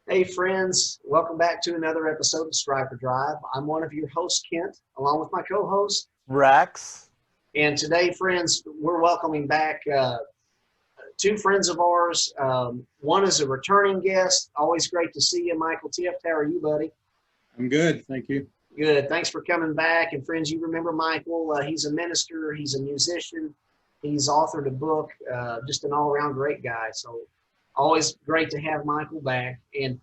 Hey friends, welcome back to another episode of Stryperdrive. I'm one of your hosts, Kent, along with my co-host. Rex. And today, friends, we're welcoming back two friends of ours. One is a returning guest. Always great to see you, Michael Tifft. How are you, buddy? I'm good, thank you. Good. Thanks for coming back. And friends, you remember Michael. He's a minister. He's a musician. He's authored a book. Just an all-around great guy. So always great to have Michael back. And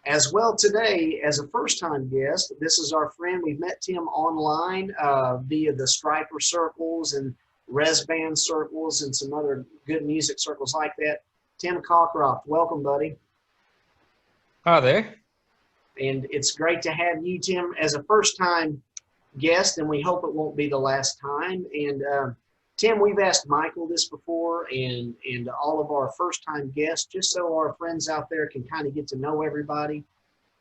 as well today, as a first-time guest, this is our friend. We've met Tim online via the Stryper circles and res band circles and some other good music circles like that. Tim Cockcroft, welcome, buddy. Hi there. And it's great to have you, Tim, as a first-time guest, and we hope it won't be the last time. And Tim, we've asked Michael this before and all of our first-time guests, just so our friends out there can kind of get to know everybody.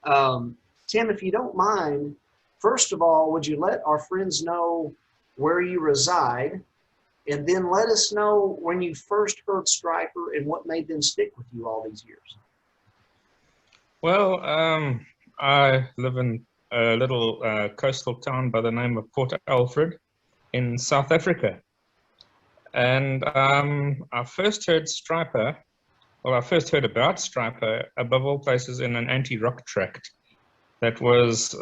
Tim, if you don't mind, first of all, would you let our friends know where you reside, and then let us know when you first heard Stryper and what made them stick with you all these years? Well, I live in a little coastal town by the name of Port Alfred in South Africa. And I first heard Stryper, I first heard about Stryper, above all places, in an anti-rock tract that was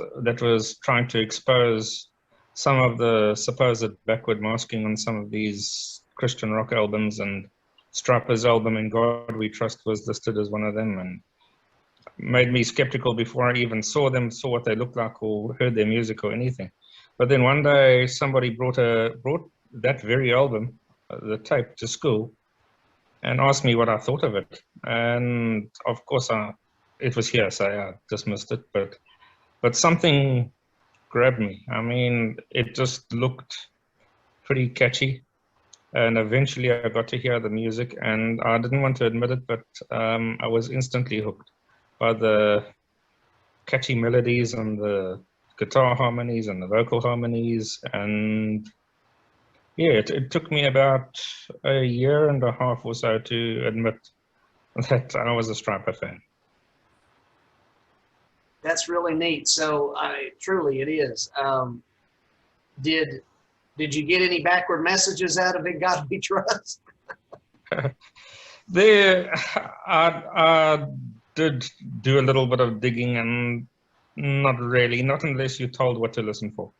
trying to expose some of the supposed backward masking on some of these Christian rock albums, and Stryper's album In God We Trust was listed as one of them, and made me skeptical before I even saw them, saw what they looked like, or heard their music or anything. But then one day somebody brought that very album, the tape, to school and asked me what I thought of it. And of course it was hearsay, I dismissed it, but something grabbed me. I mean, it just looked pretty catchy. And eventually I got to hear the music, and I didn't want to admit it, but I was instantly hooked by the catchy melodies and the guitar harmonies and the vocal harmonies. And yeah, it took me about a year and a half or so to admit that I was a Stryper fan. That's really neat. So truly it is. Did you get any backward messages out of In God We Trust? I did do a little bit of digging, and not really, not unless you're told what to listen for.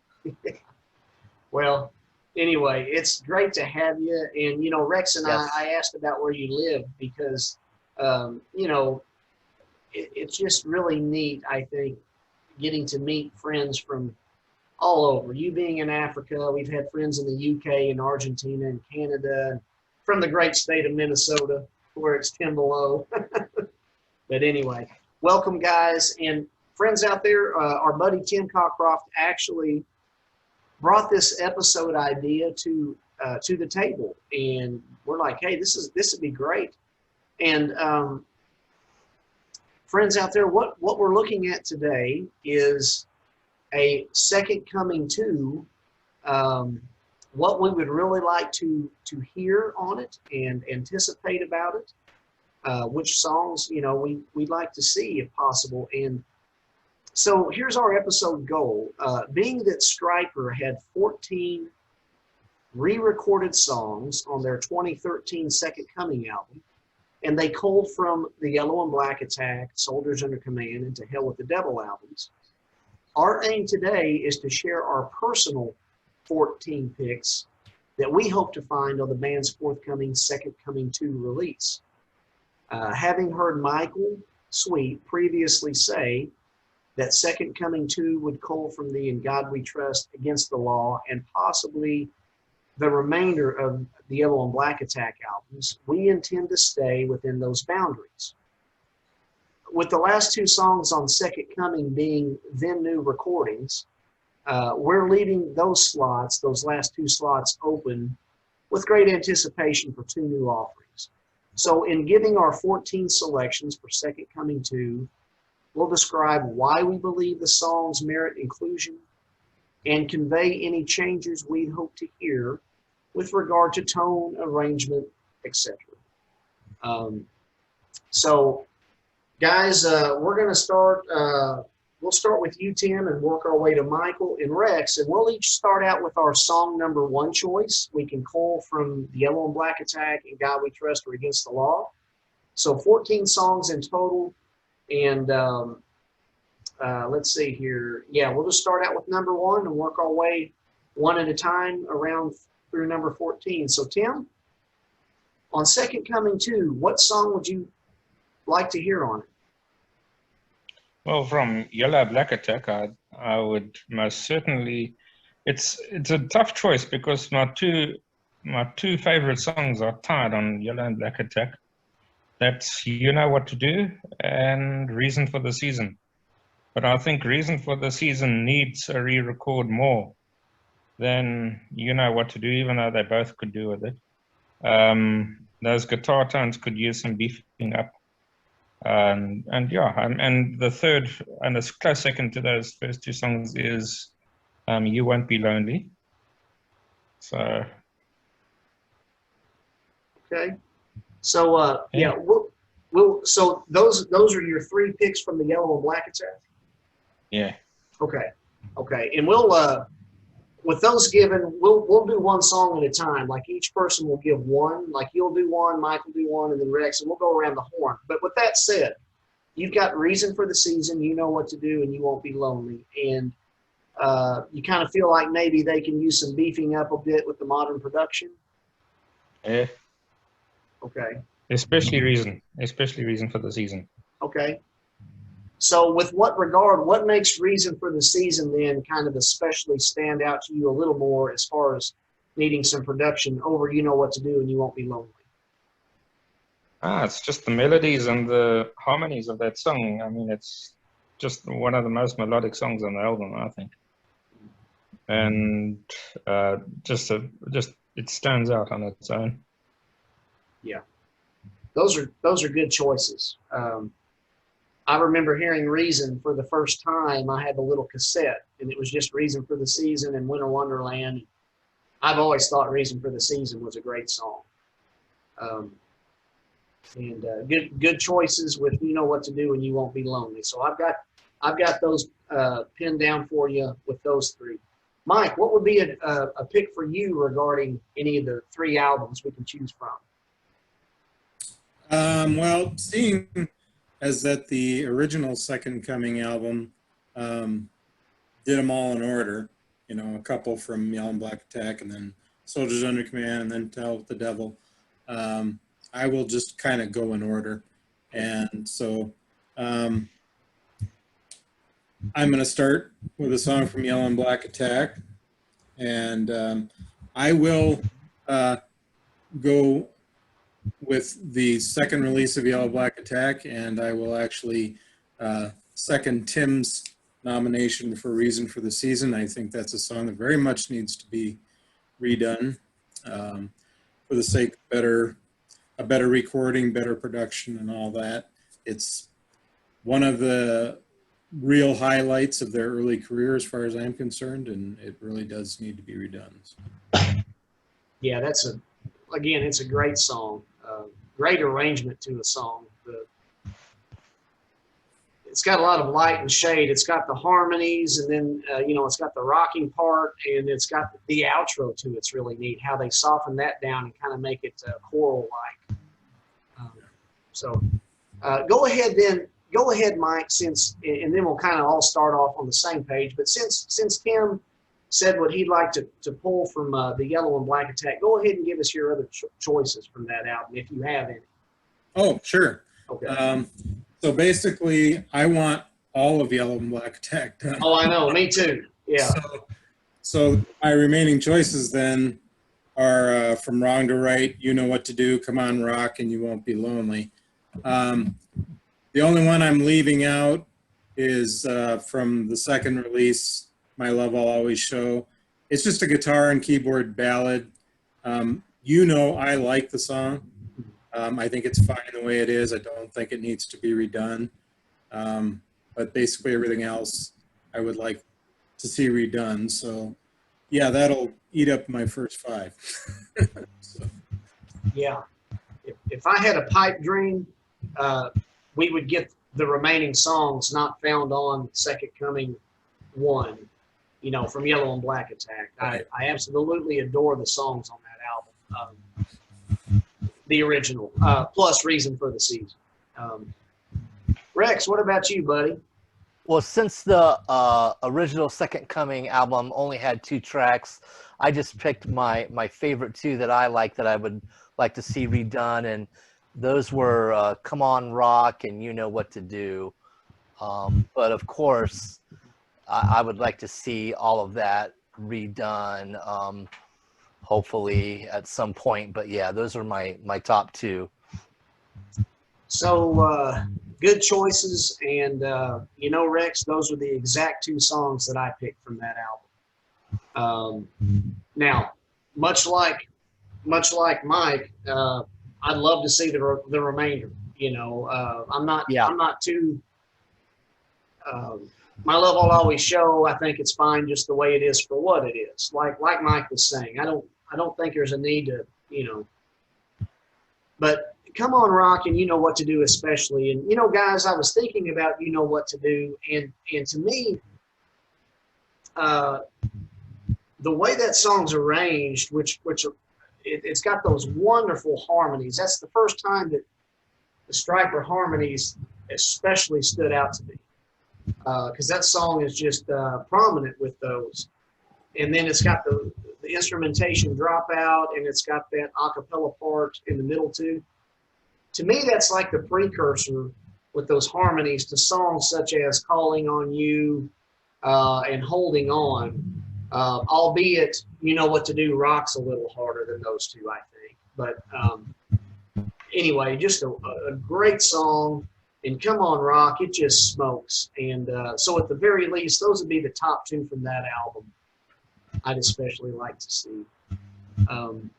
Well, anyway, it's great to have you. And, Rex and Yes. I asked about where you live because, it's just really neat, I think, getting to meet friends from all over. You being in Africa, we've had friends in the UK and Argentina and Canada, from the great state of Minnesota, where it's 10 below. But anyway, welcome, guys. And friends out there, our buddy Tim Cockcroft actually brought this episode idea to the table, and we're like, hey, this would be great. And friends out there, what we're looking at today is a second coming to what we would really like to hear on it and anticipate about it, which songs we'd like to see if possible. And so here's our episode goal. Being that Stryper had 14 re-recorded songs on their 2013 Second Coming album, and they culled from the Yellow and Black Attack, Soldiers Under Command, and To Hell with the Devil albums. Our aim today is to share our personal 14 picks that we hope to find on the band's forthcoming Second Coming 2 release. Having heard Michael Sweet previously say that Second Coming 2 would cull from the In God We Trust, Against the Law, and possibly the remainder of the Yellow and Black Attack albums, we intend to stay within those boundaries. With the last two songs on Second Coming being then new recordings, we're leaving those last two slots open with great anticipation for two new offerings. So in giving our 14 selections for Second Coming 2, we'll describe why we believe the songs merit inclusion and convey any changes we hope to hear with regard to tone, arrangement, etc. So Guys, we're going to start, we'll start with you, Tim, and work our way to Michael and Rex, and we'll each start out with our song number 1 choice. We can cull from the Yellow and Black Attack and God We Trust or Against the Law. So 14 songs in total, and let's see here. Yeah, we'll just start out with number 1 and work our way one at a time around through number 14. So Tim, on Second Coming 2, what song would you like to hear on it? Well, from Yellow Black Attack, I would most certainly. It's a tough choice because my two favorite songs are tied on Yellow and Black Attack. That's You Know What to Do and Reason for the Season. But I think Reason for the Season needs a re-record more than You Know What to Do, even though they both could do with it. Those guitar tones could use some beefing up. And the third and a close second to those first 2 songs is You Won't Be Lonely. So okay, so yeah, so those are your 3 picks from the Yellow and Black Attack. Yeah. Okay, and we'll with those given, we'll do one song at a time. Like each person will give one. Like you'll do one, Mike will do one, and then Rex, and we'll go around the horn. But with that said, you've got Reason for the Season, You Know What to Do, and You Won't Be Lonely. And you kind of feel like maybe they can use some beefing up a bit with the modern production. Yeah. Okay. Especially Reason for the Season. Okay. So with what regard, what makes Reason for the Season then kind of especially stand out to you a little more as far as needing some production over You Know What to Do and You Won't Be Lonely? It's just the melodies and the harmonies of that song. I mean, it's just one of the most melodic songs on the album, I think. And it stands out on its own. Yeah. Those are good choices. I remember hearing Reason for the first time. I had the little cassette, and it was just Reason for the Season and Winter Wonderland. I've always thought Reason for the Season was a great song. Good choices with You Know What to Do and You Won't Be Lonely. So I've got those pinned down for you with those 3. Mike, what would be a pick for you regarding any of the 3 albums we can choose from? Well, seeing as that the original Second Coming album did them all in order, you know, a couple from Yellow and Black Attack, and then Soldiers Under Command, and then Tell with the Devil. I will just kind of go in order. And so I'm going to start with a song from Yellow and Black Attack. And I will go with the second release of Yellow Black Attack, and I will actually second Tim's nomination for Reason for the Season. I think that's a song that very much needs to be redone for the sake of a better recording, better production, and all that. It's one of the real highlights of their early career as far as I'm concerned, and it really does need to be redone. Yeah, again, it's a great song. Great arrangement to a song. It's got a lot of light and shade. It's got the harmonies, and then it's got the rocking part, and it's got the outro too. It's really neat how they soften that down and kind of make it choral-like. Go ahead, Mike. And then we'll kind of all start off on the same page. But since Tim said what he'd like to pull from the Yellow and Black Attack, go ahead and give us your other choices from that album, if you have any. Oh, sure. Okay. So basically, I want all of Yellow and Black Attack done. Oh, I know. Me too. Yeah. So my remaining choices then are from Wrong to Right, You Know What to Do, Come On Rock, and You Won't Be Lonely. The only one I'm leaving out is from the second release, My Love I'll Always Show. It's just a guitar and keyboard ballad. I like the song. I think it's fine the way it is. I don't think it needs to be redone. But basically everything else I would like to see redone. So yeah, that'll eat up my first 5. So. Yeah. If I had a pipe dream, we would get the remaining songs not found on Second Coming 1, you know, from Yellow and Black Attack. Right. I absolutely adore the songs on that album. The original, plus Reason for the Season. Rex, what about you, buddy? Well, since the original Second Coming album only had 2 tracks, I just picked my favorite 2 that I like, that I would like to see redone, and those were Come On Rock and You Know What to Do. But of course, I would like to see all of that redone, hopefully at some point. But yeah, those are my top 2. So good choices, and you know, Rex, those are the exact 2 songs that I picked from that album. Now, much like Mike, I'd love to see the remainder. You know, I'm not too. My love will always show. I think it's fine just the way it is for what it is. Like Mike was saying, I don't think there's a need to, you know. But Come On Rock and You Know What to Do especially. And, you know, guys, I was thinking about You Know What to Do. And to me, the way that song's arranged, which it's got those wonderful harmonies. That's the first time that the Stryper harmonies especially stood out to me. Because that song is just prominent with those. And then it's got the instrumentation drop out, and it's got that a cappella part in the middle too. To me, that's like the precursor with those harmonies to songs such as Calling on You and Holding On, albeit You Know What to Do rocks a little harder than those 2, I think. But anyway, just a great song. And Come On Rock, it just smokes. And so at the very least, those would be the top 2 from that album I'd especially like to see. And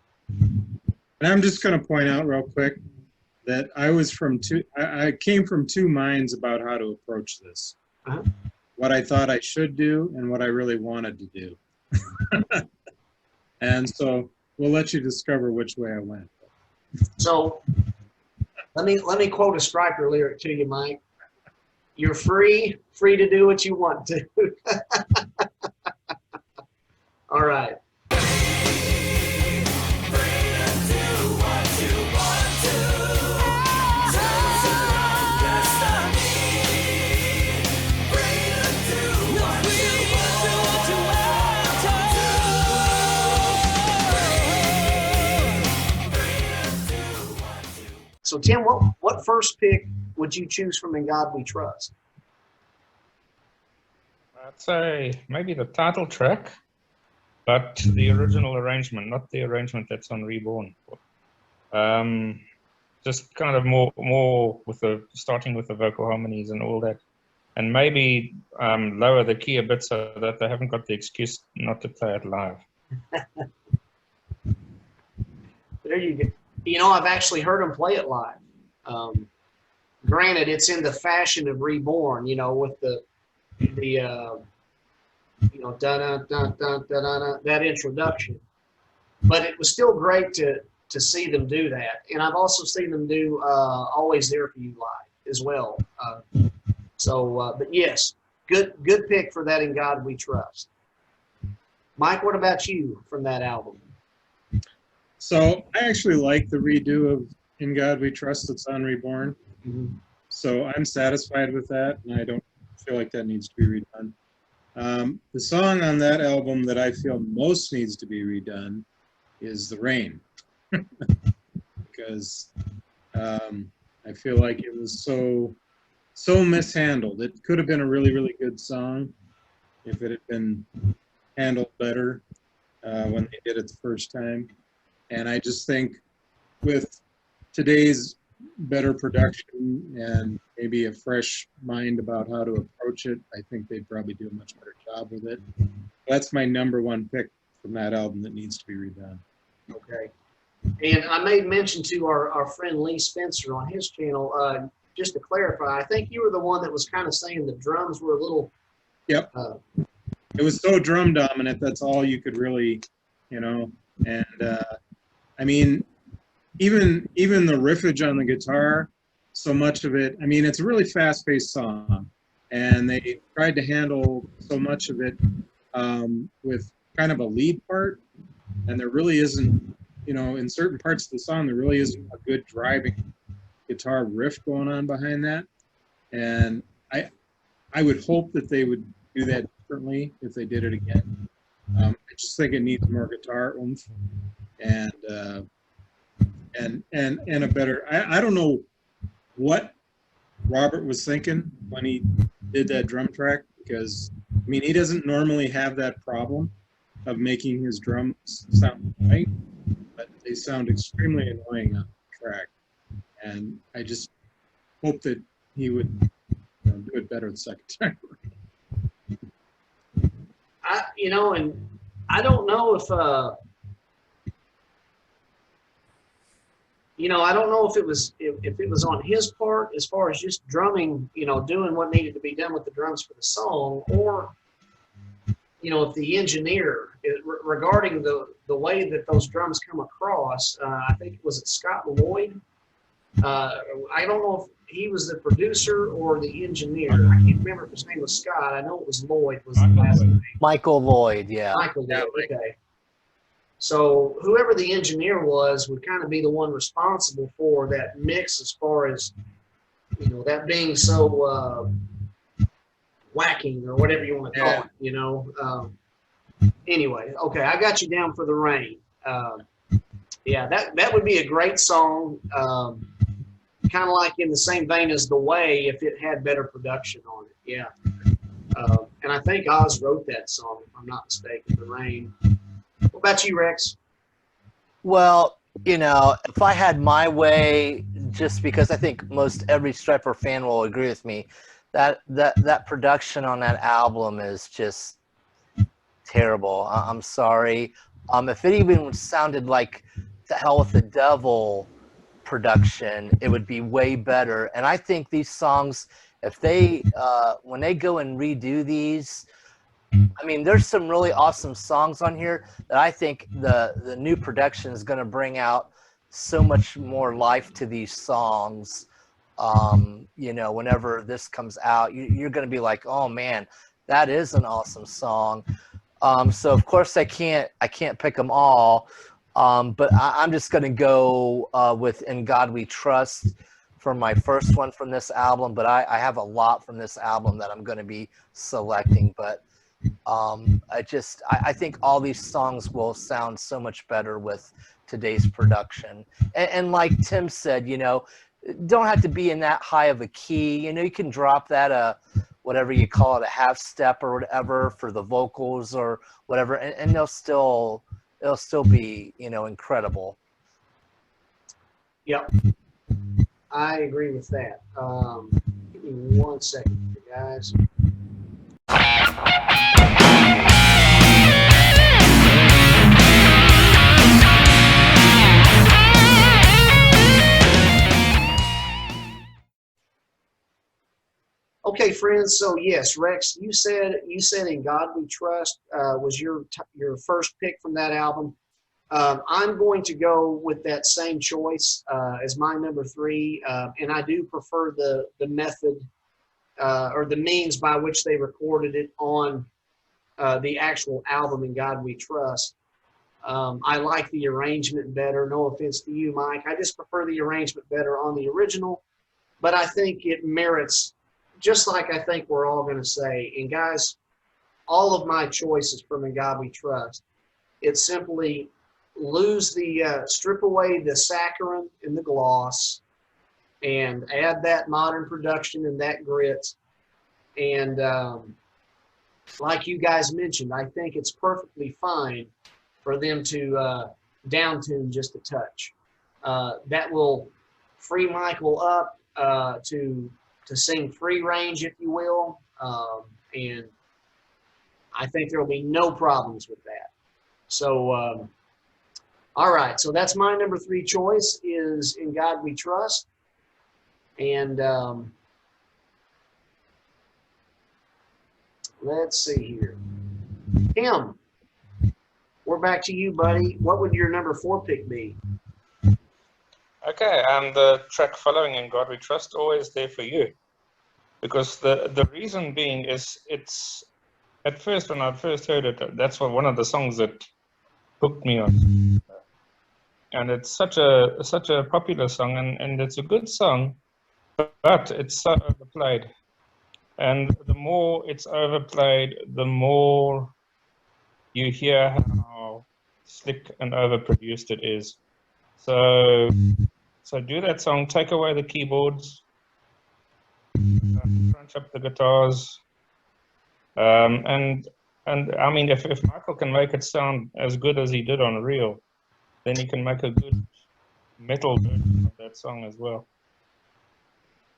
I'm just going to point out real quick that I came from 2 minds about how to approach this. Uh-huh. What I thought I should do and what I really wanted to do. And so we'll let you discover which way I went. So let me quote a Stryper lyric to you, Mike. You're free to do what you want to. All right. So Tim, what first pick would you choose from In God We Trust? I'd say maybe the title track, but the original arrangement, not the arrangement that's on Reborn. Just kind of more with starting with the vocal harmonies and all that, and maybe lower the key a bit so that they haven't got the excuse not to play it live. There you go. You know, I've actually heard them play it live. Granted, it's in the fashion of Reborn, you know, with the you know, that introduction. But it was still great to see them do that. And I've also seen them do Always There For You live as well. But yes, good pick for that In God We Trust. Mike, what about you from that album? So I actually like the redo of In God We Trust that's on Reborn. Mm-hmm. So I'm satisfied with that, and I don't feel like that needs to be redone. The song on that album that I feel most needs to be redone is The Rain. Because I feel like it was so mishandled. It could have been a really, really good song if it had been handled better when they did it the first time. And I just think with today's better production and maybe a fresh mind about how to approach it, I think they'd probably do a much better job with it. That's my #1 pick from that album that needs to be redone. Okay. And I made mention to our friend Lee Spencer on his channel, just to clarify, I think you were the one that was kind of saying the drums were a little... Yep. It was so drum dominant, that's all you could really, you know, and I mean, even the riffage on the guitar so much of it. I mean, it's a really fast-paced song, and they tried to handle so much of it with kind of a lead part, and there really isn't, you know, in certain parts of the song, there really isn't a good driving guitar riff going on behind that. And I would hope that they would do that differently if they did it again. I just think it needs more guitar oomph and a better. I don't know what Robert was thinking when he did that drum track, because I mean he doesn't normally have that problem of making his drums sound right, but they sound extremely annoying on the track. And I just hope that he would, you know, do it better the second time. You know, and I don't know if, you know, I don't know if it was on his part as far as just drumming, you know, doing what needed to be done with the drums for the song, or, you know, if the engineer, regarding the way that those drums come across, I think was it Scott Lloyd. I don't know if he was the producer or the engineer. I can't remember if his name was Scott. I know it was Lloyd was the last name. Michael Lloyd, yeah. Michael Lloyd, okay. So whoever the engineer was would kind of be the one responsible for that mix, as far as, you know, that being so whacking or whatever you want to call it, you know. Anyway, okay, I got you down for The Rain. Yeah, that would be a great song. Kind of like in the same vein as The Way, if it had better production on it. Yeah. And I think Oz wrote that song, if I'm not mistaken, The Rain. What about you, Rex? Well, you know, if I had my way, just because I think most every Stryper fan will agree with me, that production on that album is just terrible. I'm sorry. If it even sounded like To Hell with the Devil production, it would be way better. And I think these songs, if they when they go and redo these, I mean, there's some really awesome songs on here that I think the new production is going to bring out so much more life to these songs. You know, whenever this comes out, you're going to be like, oh man, that is an awesome song. So of course I can't pick them all. But I'm just going to go with In God We Trust for my first one from this album. But I have a lot from this album that I'm going to be selecting. But I think all these songs will sound so much better with today's production. And like Tim said, you know, don't have to be in that high of a key. You know, you can drop that whatever you call it, a half step or whatever for the vocals or whatever, and it'll still be, you know, incredible. Yep, I agree with that. Give me 1 second, guys. Okay, friends. So yes, Rex, you said In God We Trust was your first pick from that album. I'm going to go with that same choice as my number 3, and I do prefer the method or the means by which they recorded it on the actual album In God We Trust. I like the arrangement better. No offense to you, Mike. I just prefer the arrangement better on the original, but I think it merits, just like I think we're all going to say. And guys, all of my choices from In God We Trust, it's simply strip away the saccharin and the gloss and add that modern production and that grit. And like you guys mentioned, I think it's perfectly fine for them to down tune just a touch. That will free Michael up to sing free range, if you will, and I think there will be no problems with that. So, all right, so that's my number 3 choice, is In God We Trust. And let's see here. Tim, we're back to you, buddy. What would your number 4 pick be? Okay, and the track following In God We Trust, Always There For You. Because the reason being is it's, at first when I first heard it, that's one of the songs that hooked me on. And it's such a popular song, and it's a good song, but it's so overplayed. And the more it's overplayed, the more you hear how slick and overproduced it is. So do that song, take away the keyboards, crunch up the guitars, and I mean, if Michael can make it sound as good as he did on Real, then he can make a good metal version of that song as well.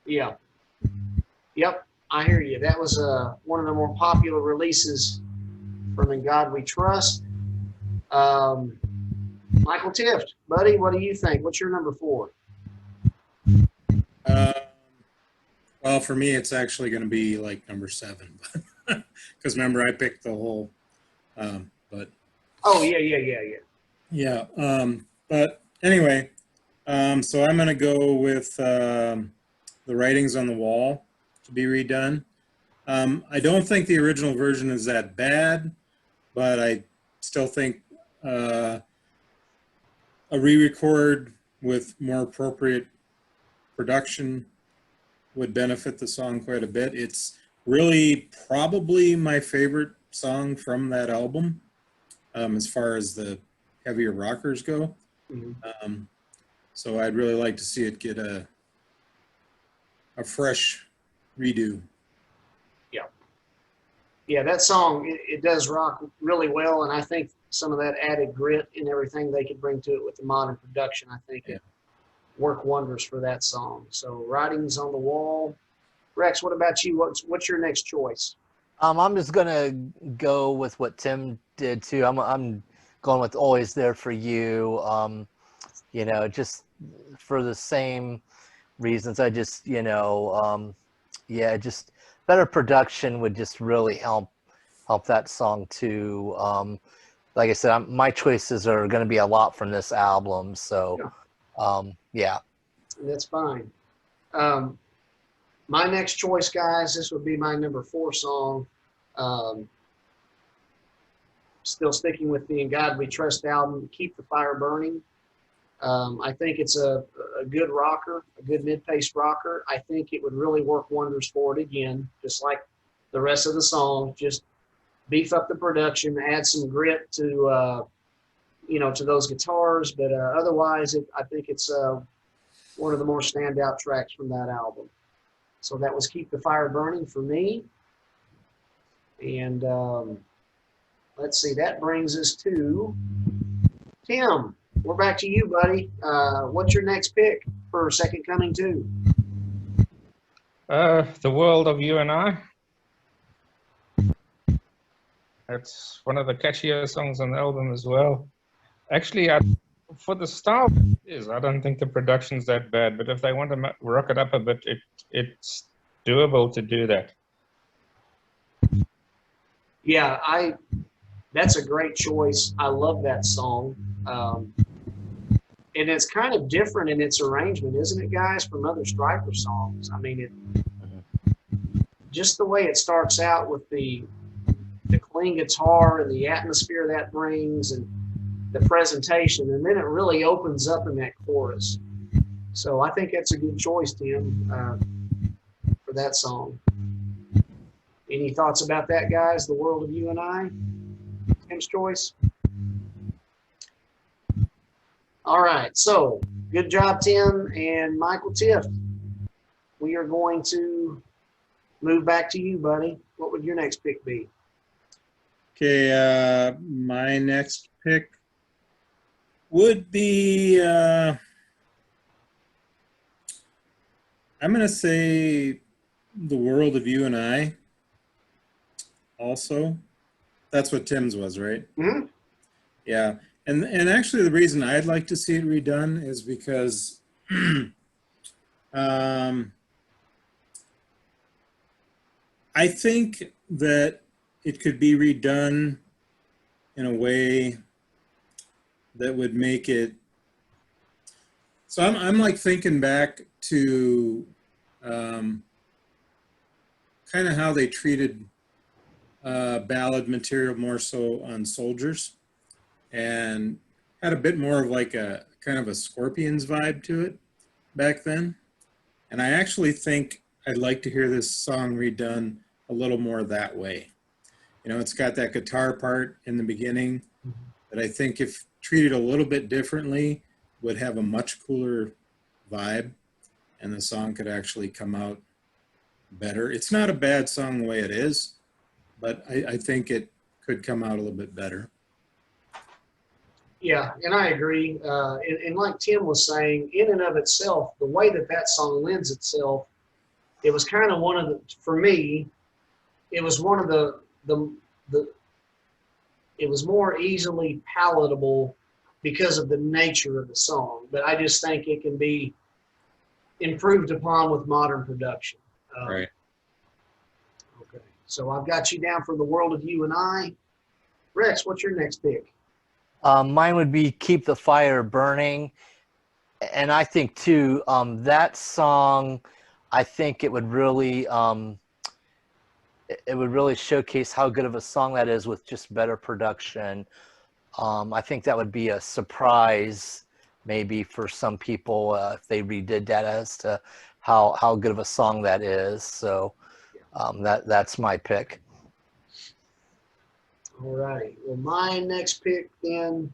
Yeah. Yep, I hear you. That was one of the more popular releases from In God We Trust. Michael Tifft, buddy, what do you think? What's your number 4? Well, for me, it's actually going to be like number 7, because remember I picked the whole. But oh yeah. But anyway, so I'm going to go with the Writings on the Wall to be redone. I don't think the original version is that bad, but I still think a re-record with more appropriate production would benefit the song quite a bit. It's really probably my favorite song from that album, as far as the heavier rockers go. Mm-hmm. So I'd really like to see it get a fresh redo. Yeah, that song, it does rock really well, and I think some of that added grit and everything they could bring to it with the modern production, I think it work wonders for that song. So Writings on the Wall. Rex, what about you? What's your next choice? I'm just gonna go with what Tim did too. I'm going with Always There For You. You know, just for the same reasons. I just, you know, just better production would just really help that song too. Like I said, my choices are going to be a lot from this album, so yeah. That's fine. My next choice, guys, this would be my number 4 song. Still sticking with the In God We Trust album, Keep the Fire Burning. I think it's a good rocker, a good mid-paced rocker. I think it would really work wonders for it again, just like the rest of the song. Just beef up the production, add some grit to, to those guitars. But otherwise, I think it's one of the more standout tracks from that album. So that was Keep the Fire Burning for me. And let's see, that brings us to Tim. We're back to you, buddy. What's your next pick for Second Coming 2? The World of You and I. That's one of the catchier songs on the album as well. Actually, for the style it is, I don't think the production's that bad, but if they want to rock it up a bit, it's doable to do that. Yeah, that's a great choice. I love that song. And it's kind of different in its arrangement, isn't it, guys, from other Stryper songs? I mean, just the way it starts out with the clean guitar and the atmosphere that brings and the presentation, and then it really opens up in that chorus. So I think that's a good choice, Tim, for that song. Any thoughts about that, guys? The World of You and I? Tim's choice? All right, so good job, Tim and Michael Tifft. We are going to move back to you, buddy. What would your next pick be? Okay, my next pick would be, I'm going to say The World of You and I also. That's what Tim's was, right? Mm-hmm. Yeah. And actually the reason I'd like to see it redone is because I think that it could be redone in a way that would make it So I'm like thinking back to kind of how they treated ballad material more so on Soldiers, and had a bit more of like a kind of a Scorpions vibe to it back then. And I actually think I'd like to hear this song redone a little more that way. You know, it's got that guitar part in the beginning that I think if treated a little bit differently would have a much cooler vibe, and the song could actually come out better. It's not a bad song the way it is, but I think it could come out a little bit better. Yeah, and I agree. And like Tim was saying, in and of itself, the way that that song lends itself, it was kind of one of the, for me, it was one of the it was more easily palatable because of the nature of the song. But I just think it can be improved upon with modern production. Right. Okay, so I've got you down for The World of You and I. Rex, what's your next pick? Mine would be Keep the Fire Burning. And I think too, that song, I think it would really showcase how good of a song that is with just better production. I think that would be a surprise maybe for some people if they redid that as to how good of a song that is. So that's my pick. All right. Well, my next pick then,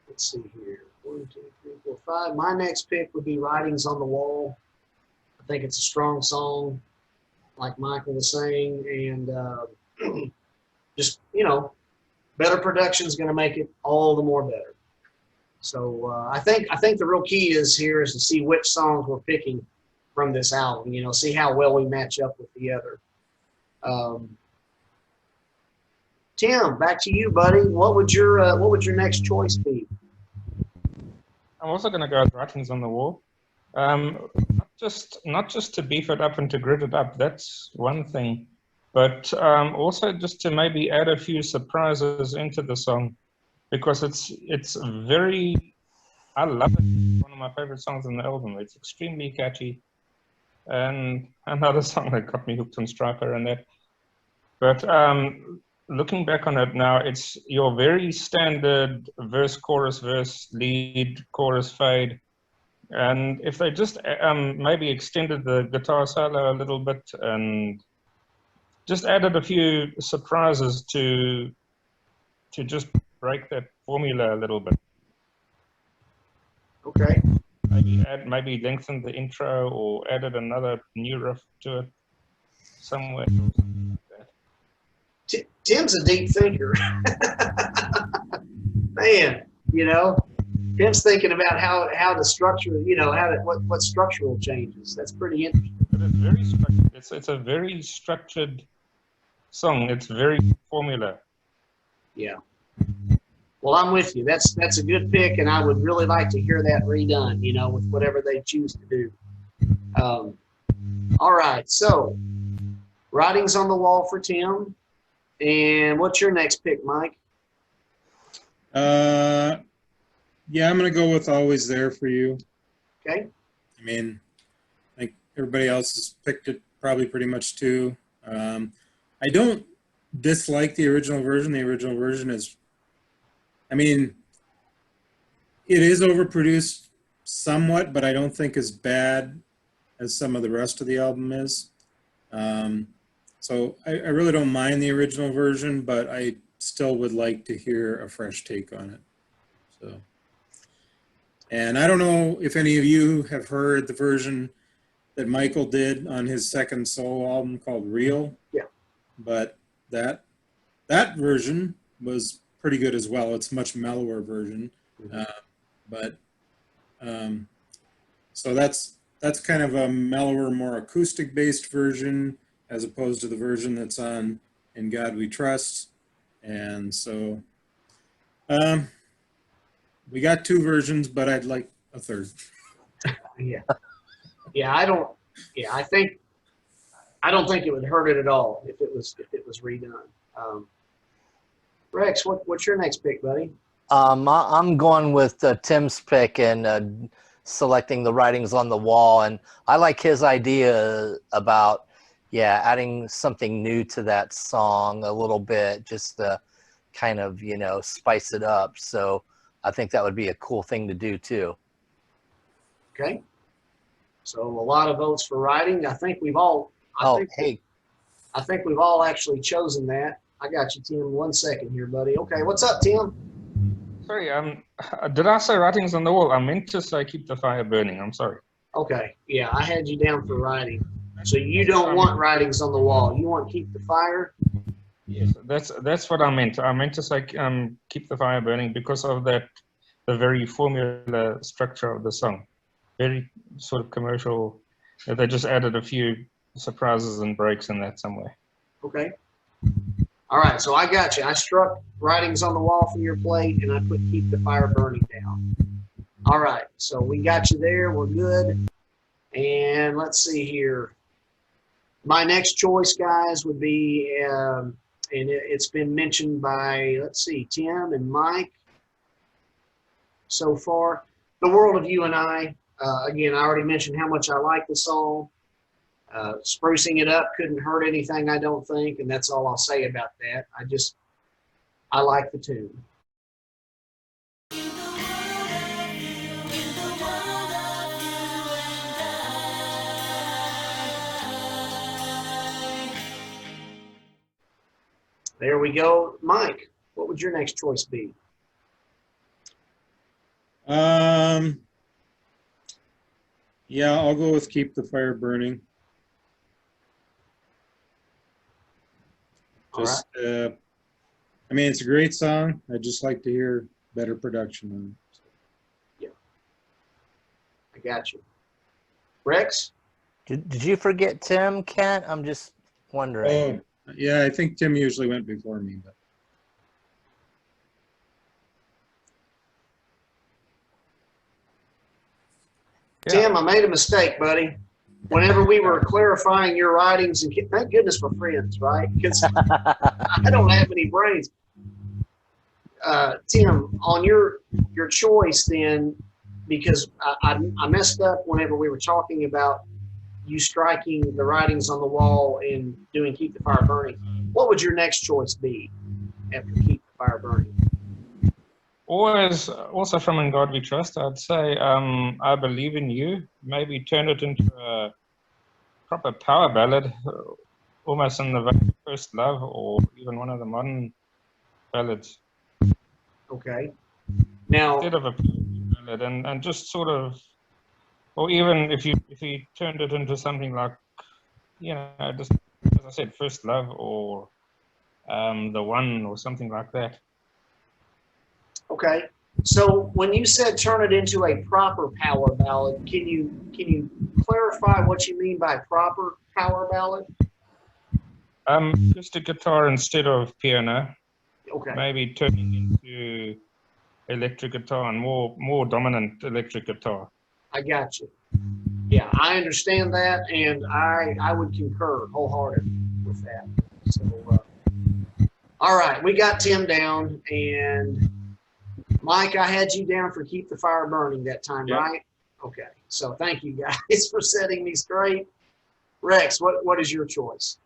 let's see here. 1, 2, 3, 4, 5. My next pick would be Writings on the Wall. I think it's a strong song, like Michael was saying, and just, you know, better production is going to make it all the more better. So I think the real key is to see which songs we're picking from this album. You know, see how well we match up with the other. Tim, back to you, buddy. What would your next choice be? I'm also going to go with Writings on the Wall. Not just to beef it up and to grit it up, that's one thing, but also just to maybe add a few surprises into the song, because it's very, I love it. It's one of my favorite songs on the album. It's extremely catchy, and another song that got me hooked on Stryper and that. But looking back on it now, it's your very standard verse, chorus, lead, chorus, fade. And if they just maybe extended the guitar solo a little bit and just added a few surprises to just break that formula a little bit. Okay. Maybe lengthen the intro or added another new riff to it somewhere. Tim's a deep thinker. Man, you know, Tim's thinking about how to structure, you know, what structural changes. That's pretty interesting. But it's very structured. It's a very structured song. It's very formula. Yeah. Well, I'm with you. That's a good pick, and I would really like to hear that redone, you know, with whatever they choose to do. All right, so Writings on the Wall for Tim. And what's your next pick, Mike? Yeah, I'm going to go with Always There for You. Okay. I mean, I think everybody else has picked it probably pretty much too. I don't dislike the original version. The original version is, I mean, it is overproduced somewhat, but I don't think as bad as some of the rest of the album is. So I really don't mind the original version, but I still would like to hear a fresh take on it. So, and I don't know if any of you have heard the version that Michael did on his second solo album called Real. Yeah. But that version was pretty good as well. It's a much mellower version. So that's kind of a mellower, more acoustic-based version, as opposed to the version that's on In God We Trust. And so we got two versions, but I'd like a third. Yeah. I don't think it would hurt it at all if it was redone. Rex, what's your next pick, buddy? I'm going with Tim's pick and selecting the writings on the wall, and I like his idea about adding something new to that song a little bit, just to kind of spice it up. So I think that would be a cool thing to do too. Okay. So a lot of votes for writing. I think we've all. I think we've all actually chosen that. I got you, Tim. 1 second here, buddy. Okay, what's up, Tim? Sorry, did I say writings on the wall? I meant to say keep the fire burning. I'm sorry. Okay, yeah, I had you down for writing. So you don't want writings on the wall. You want keep the fire? Yes, that's what I meant. I meant to say keep the fire burning because of the very formula structure of the song. Very sort of commercial. They just added a few surprises and breaks in that somewhere. Okay. All right, so I got you. I struck writings on the wall from your plate, and I put keep the fire burning down. All right, so we got you there. We're good. And let's see here. My next choice, guys, would be, and it's been mentioned by, let's see, Tim and Mike so far. The World of You and I. Again, I already mentioned how much I like the song. Sprucing it up couldn't hurt anything, I don't think, and that's all I'll say about that. I like the tune. There we go. Mike, what would your next choice be? Yeah, I'll go with keep the fire burning. Just, I mean, it's a great song. I'd just like to hear better production on it. Yeah, I got you. Rex? Did you forget Tim, Kent? I'm just wondering. Oh, yeah, I think Tim usually went before me, but. Tim, I made a mistake, buddy. Whenever we were clarifying your writings, and thank goodness we're friends, right? Because I don't have any brains. Tim, on your choice then, because I messed up whenever we were talking about you striking the writings on the wall and doing keep the fire burning. What would your next choice be after keep the fire burning? Always, also from In God We Trust, I'd say I Believe in You. Maybe turn it into a proper power ballad, almost in the vein of First Love, or even one of the modern ballads. Okay. Now, instead of a ballad, and just sort of, or even if you turned it into something like, just as I said, First Love, or The One, or something like that. okay. So when you said turn it into a proper power ballad, can you clarify what you mean by proper power ballad? Just a guitar instead of piano. Okay. Maybe turning into electric guitar and more dominant electric guitar. I got you. Yeah, I understand that, and I would concur wholeheartedly with that. So, all right, we got Tim down, and Mike, I had you down for keep the fire burning that time, yep. Right? Okay. So thank you guys for setting me straight. Rex, what is your choice?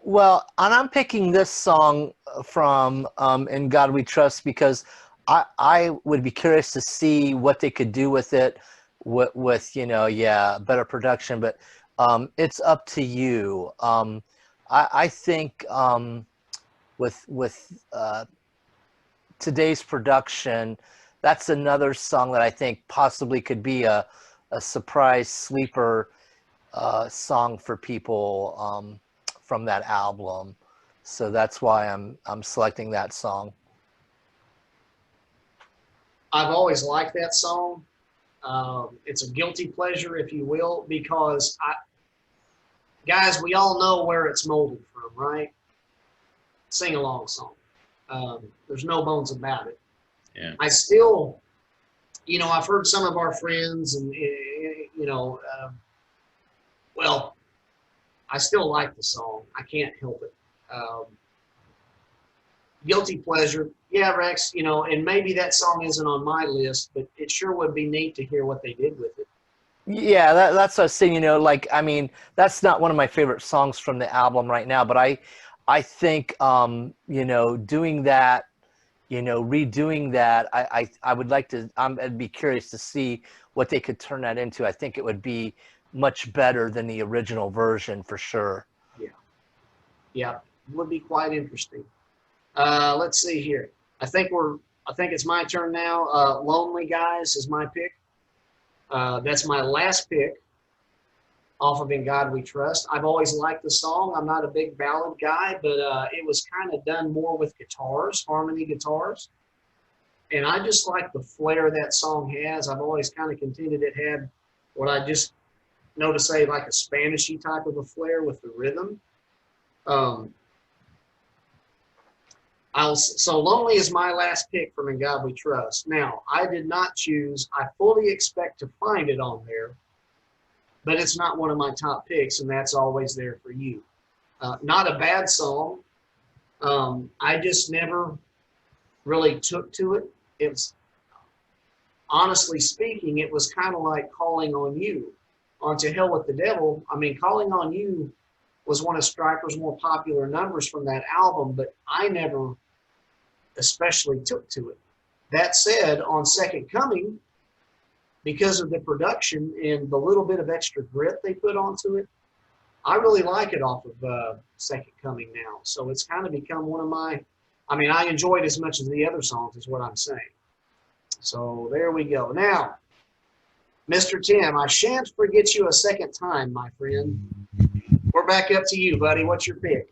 Well, and I'm picking this song from In God We Trust because I would be curious to see what they could do with it with better production, but it's up to you. I think with today's production, that's another song that I think possibly could be a surprise sleeper song for people from that album. So that's why I'm selecting that song. I've always liked that song. It's a guilty pleasure, if you will, because guys, we all know where it's molded from, right? Sing-along song. There's no bones about it. Yeah. I still, I've heard some of our friends and, well, I still like the song. I can't help it. Guilty pleasure. Yeah, Rex, you know, and maybe that song isn't on my list, but it sure would be neat to hear what they did with it. Yeah, that's what I was saying, you know, like, I mean, that's not one of my favorite songs from the album right now, but I think, you know, doing that, you know, redoing that, I would like to, I'd be curious to see what they could turn that into. I think it would be much better than the original version for sure. Yeah, yeah, would be quite interesting. Let's see here. I think it's my turn now. Lonely Guys is my pick. That's my last pick off of In God We Trust. I've always liked the song. I'm not a big ballad guy, but it was kind of done more with guitars, harmony guitars. And I just like the flair that song has. I've always kind of contended it had what I just know to say like a Spanishy type of a flair with the rhythm. So Lonely is my last pick from In God We Trust. Now, I did not choose. I fully expect to find it on there, but it's not one of my top picks, and that's always there for you. Not a bad song. I just never really took to it. It's honestly speaking, it was kind of like Calling on You. On To Hell with the Devil. I mean, Calling on You was one of Stryper's more popular numbers from that album, but I never especially took to it. That said, on Second Coming, because of the production and the little bit of extra grit they put onto it, I really like it off of Second Coming now. So it's kind of become one of my, I mean, I enjoy it as much as the other songs is what I'm saying. So there we go. Now, Mr. Tim, I shan't forget you a second time, my friend. We're back up to you, buddy. What's your pick?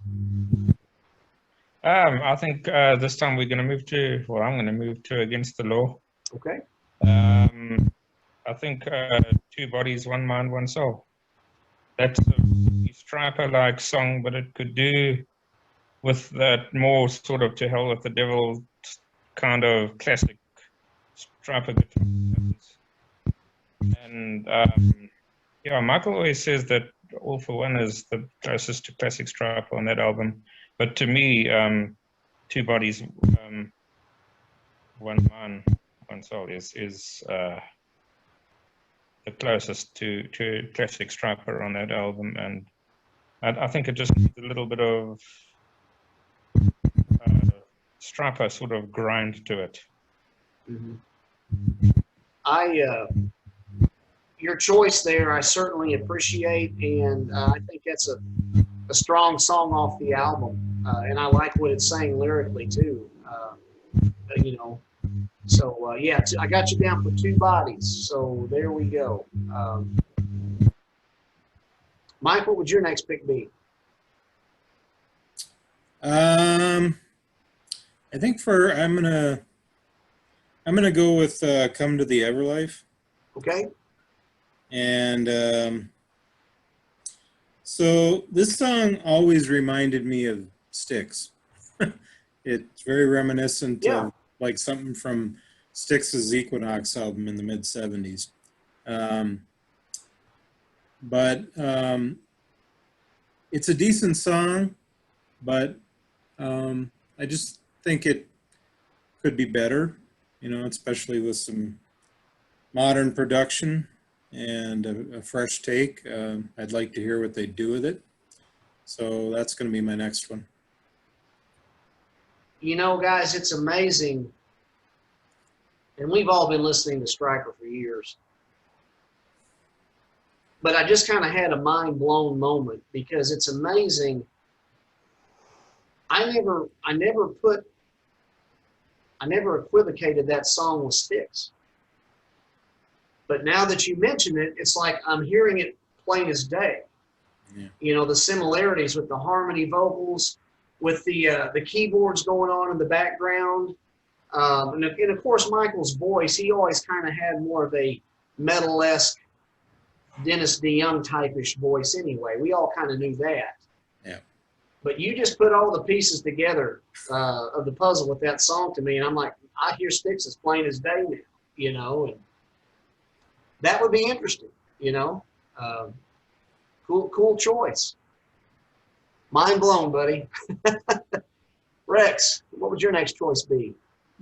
I think this time we're going to move to, well, I'm going to move to Against the Law. Okay. I think Two Bodies, One Mind, One Soul. That's a Stryper-like song, but it could do with that more sort of To Hell with the Devil kind of classic Stryper guitar. And yeah, Michael always says that All for One is the closest to classic Stryper on that album. But to me, Two Bodies, One Mind, One Soul is the closest to classic Stryper on that album, and I think it just needs a little bit of Stryper sort of grind to it. Mm-hmm. Your choice there, I certainly appreciate, and I think that's a strong song off the album, and I like what it's saying lyrically too. You know, so yeah, I got you down for Two Bodies. So there we go. Mike, what would your next pick be? I think I'm gonna go with Come to the Everlife. Okay. And so this song always reminded me of Styx. It's very reminiscent of like something from Styx's Equinox album in the mid-70s. But it's a decent song, but I just think it could be better, you know, especially with some modern production and a fresh take. I'd like to hear what they do with it. So that's going to be my next one. You know, guys, it's amazing. And we've all been listening to Stryper for years. But I just kind of had a mind blown moment because it's amazing. I never equivocated that song with Styx. But now that you mention it, it's like I'm hearing it plain as day. Yeah. You know, the similarities with the harmony vocals, with the keyboards going on in the background. And of course, Michael's voice, he always kind of had more of a metal-esque Dennis DeYoung type-ish voice anyway. We all kind of knew that. Yeah. But you just put all the pieces together of the puzzle with that song to me, and I'm like, I hear Styx as plain as day now, you know, and that would be interesting, you know. Cool choice. Mind blown, buddy. Rex, what would your next choice be?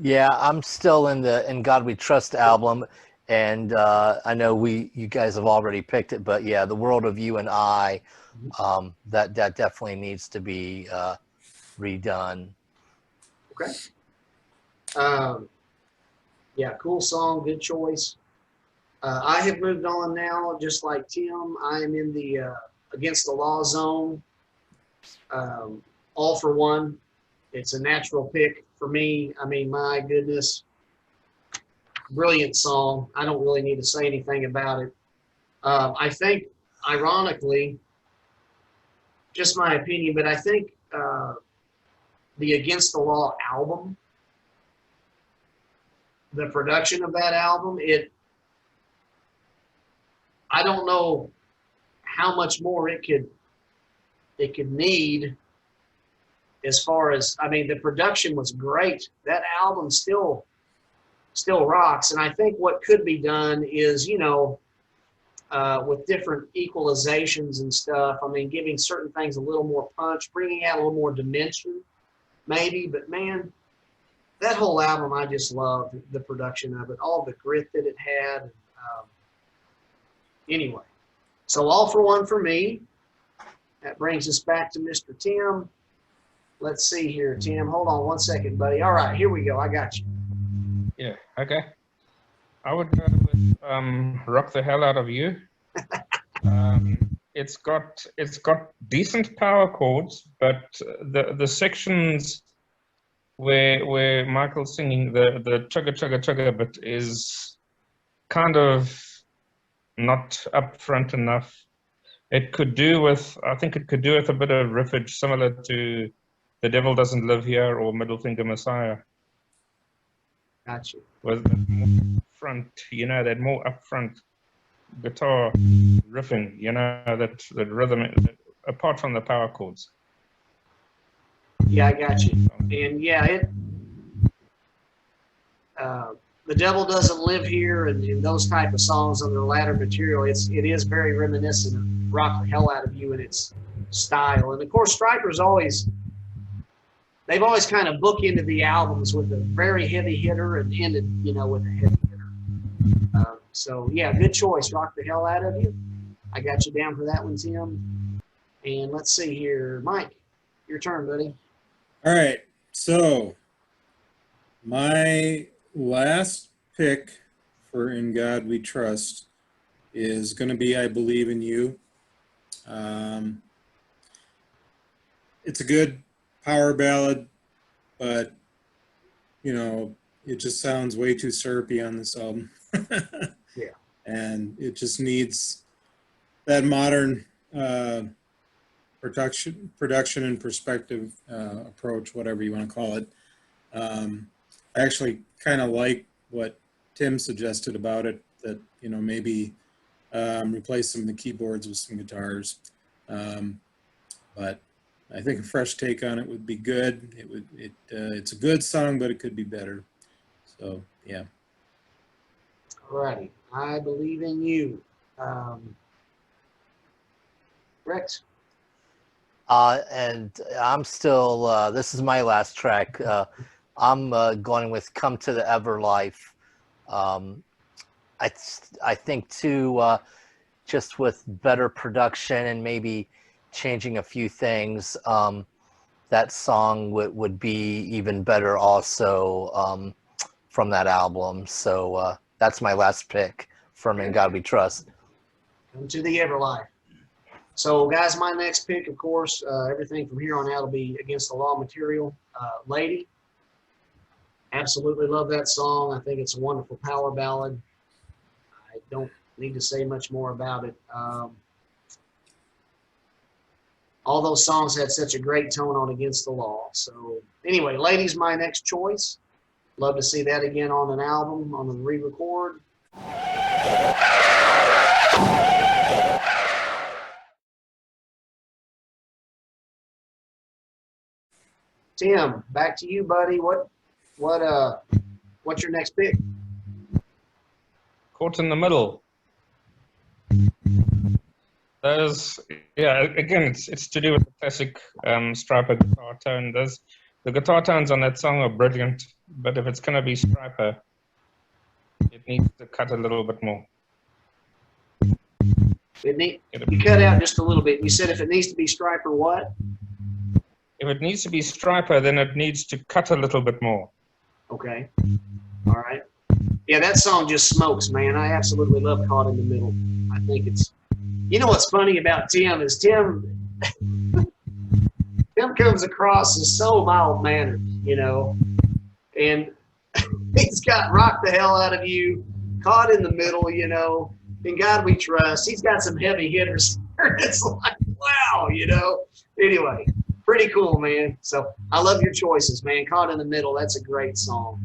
Yeah, I'm still in the In God We Trust album, and I know you guys have already picked it, but yeah, The World of You and I, that definitely needs to be redone. Okay. Yeah, cool song, good choice. I have moved on now, just like Tim. I am in the Against the Law zone. All for One. It's a natural pick for me. I mean, my goodness, brilliant song. I don't really need to say anything about it. I think, ironically, just my opinion, but I think the Against the Law album, the production of that album, I don't know how much more it could need as far as, I mean, the production was great. That album still rocks. And I think what could be done is, with different equalizations and stuff, I mean, giving certain things a little more punch, bringing out a little more dimension, maybe. But man, that whole album, I just loved the production of it, all the grit that it had. Anyway, so All for One for me. That brings us back to Mr. Tim. Let's see here, Tim. Hold on one second, buddy. All right, here we go. I got you. Yeah, okay. I would go with Rock the Hell Out of You. It's got decent power chords, but the sections where Michael's singing the chugga chugga chugga bit is kind of not upfront enough. It could do with, I think it could do with a bit of riffage similar to The Devil Doesn't Live Here or Middle Finger Messiah. Got you. With that more upfront, that more upfront guitar riffing, that rhythm, apart from the power chords. Yeah, I got you. And yeah, The Devil Doesn't Live Here and those type of songs on their latter material, it is very reminiscent of Rock the Hell Out of You in its style. And of course, Stryper's they've always kind of bookended the albums with a very heavy hitter and ended, with a heavy hitter. So yeah, good choice, Rock the Hell Out of You. I got you down for that one, Tim. And let's see here, Mike, your turn, buddy. All right, so my last pick for In God We Trust is going to be I Believe in You. It's a good power ballad, but, it just sounds way too syrupy on this album. Yeah. And it just needs that modern production and perspective approach, whatever you want to call it. I actually kind of like what Tim suggested about it, that, maybe replace some of the keyboards with some guitars. But I think a fresh take on it would be good. It's a good song, but it could be better. So, yeah. All righty. I Believe in You. Rex? And I'm still, this is my last track. I'm going with Come to the Everlife. I think too, just with better production and maybe changing a few things, that song would be even better also from that album. So that's my last pick from In God We Trust. Come to the Everlife. So, guys, my next pick, of course, everything from here on out will be Against the Law material. Lady. Absolutely love that song. I think it's a wonderful power ballad. I don't need to say much more about it. All those songs had such a great tone on Against the Law. So, anyway, Lady's my next choice. Love to see that again on an album, on a re-record. Tim, back to you, buddy. What's your next pick? Caught in the Middle. Again, it's to do with the classic Stryper guitar tone. The guitar tones on that song are brilliant, but if it's going to be Stryper, it needs to cut a little bit more. You cut out just a little bit. You said if it needs to be Stryper, what? If it needs to be Stryper, then it needs to cut a little bit more. Okay. All right. Yeah, that song just smokes, man. I absolutely love Caught in the Middle. I think it's, you know what's funny about Tim is Tim comes across as so mild-mannered, you know, and he's got Rock the Hell Out of You, Caught in the Middle, you know, In God We Trust. He's got some heavy hitters. It's like, wow, you know. Anyway, pretty cool, man. So I love your choices, man. Caught in the Middle, that's a great song.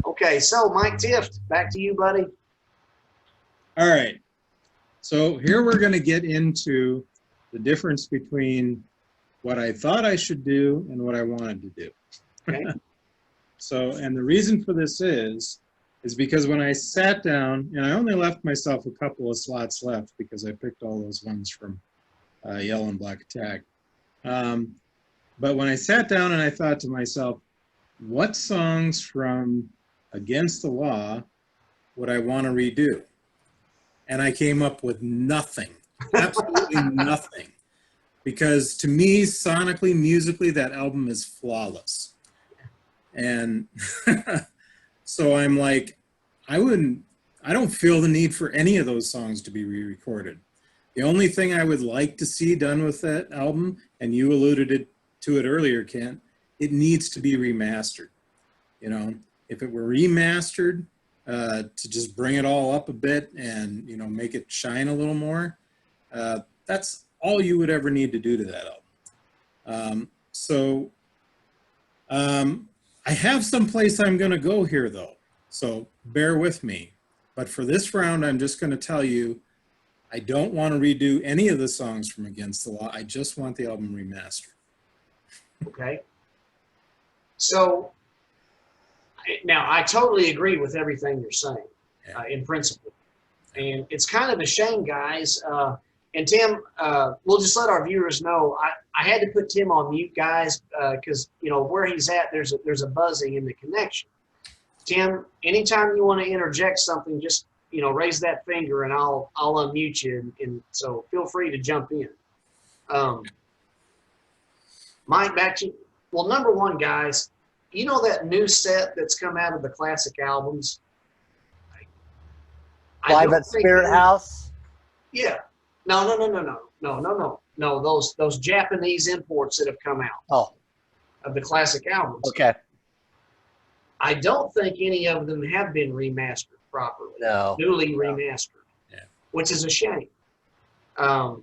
Okay, so Mike Tifft, back to you, buddy. All right. So here we're going to get into the difference between what I thought I should do and what I wanted to do. Okay. So, and the reason for this is because when I sat down, and I only left myself a couple of slots left because I picked all those ones from Yellow and Black Attack. But when I sat down and I thought to myself, what songs from Against the Law would I want to redo? And I came up with nothing, absolutely nothing. Because to me, sonically, musically, that album is flawless. And so I'm like, I don't feel the need for any of those songs to be re-recorded. The only thing I would like to see done with that album, and you alluded to it earlier, Kent, it needs to be remastered. You know, if it were remastered, to just bring it all up a bit and, you know, make it shine a little more, that's all you would ever need to do to that album. I have some place I'm going to go here, though, so bear with me. But for this round, I'm just going to tell you, I don't want to redo any of the songs from Against the Law. I just want the album remastered. Okay. So now I totally agree with everything you're saying, in principle. And it's kind of a shame, guys. And Tim, we'll just let our viewers know, I had to put Tim on mute, guys, because, you know, where he's at, there's a buzzing in the connection. Tim, anytime you want to interject something, just, you know, raise that finger and I'll unmute you. And so feel free to jump in. Mike, back to you. Well, number one, guys, you know that new set that's come out of the classic albums? Live at Spirit House? Yeah. No. Those Japanese imports that have come out of the classic albums. Okay. I don't think any of them have been remastered properly. No. Newly remastered. Yeah. Which is a shame. And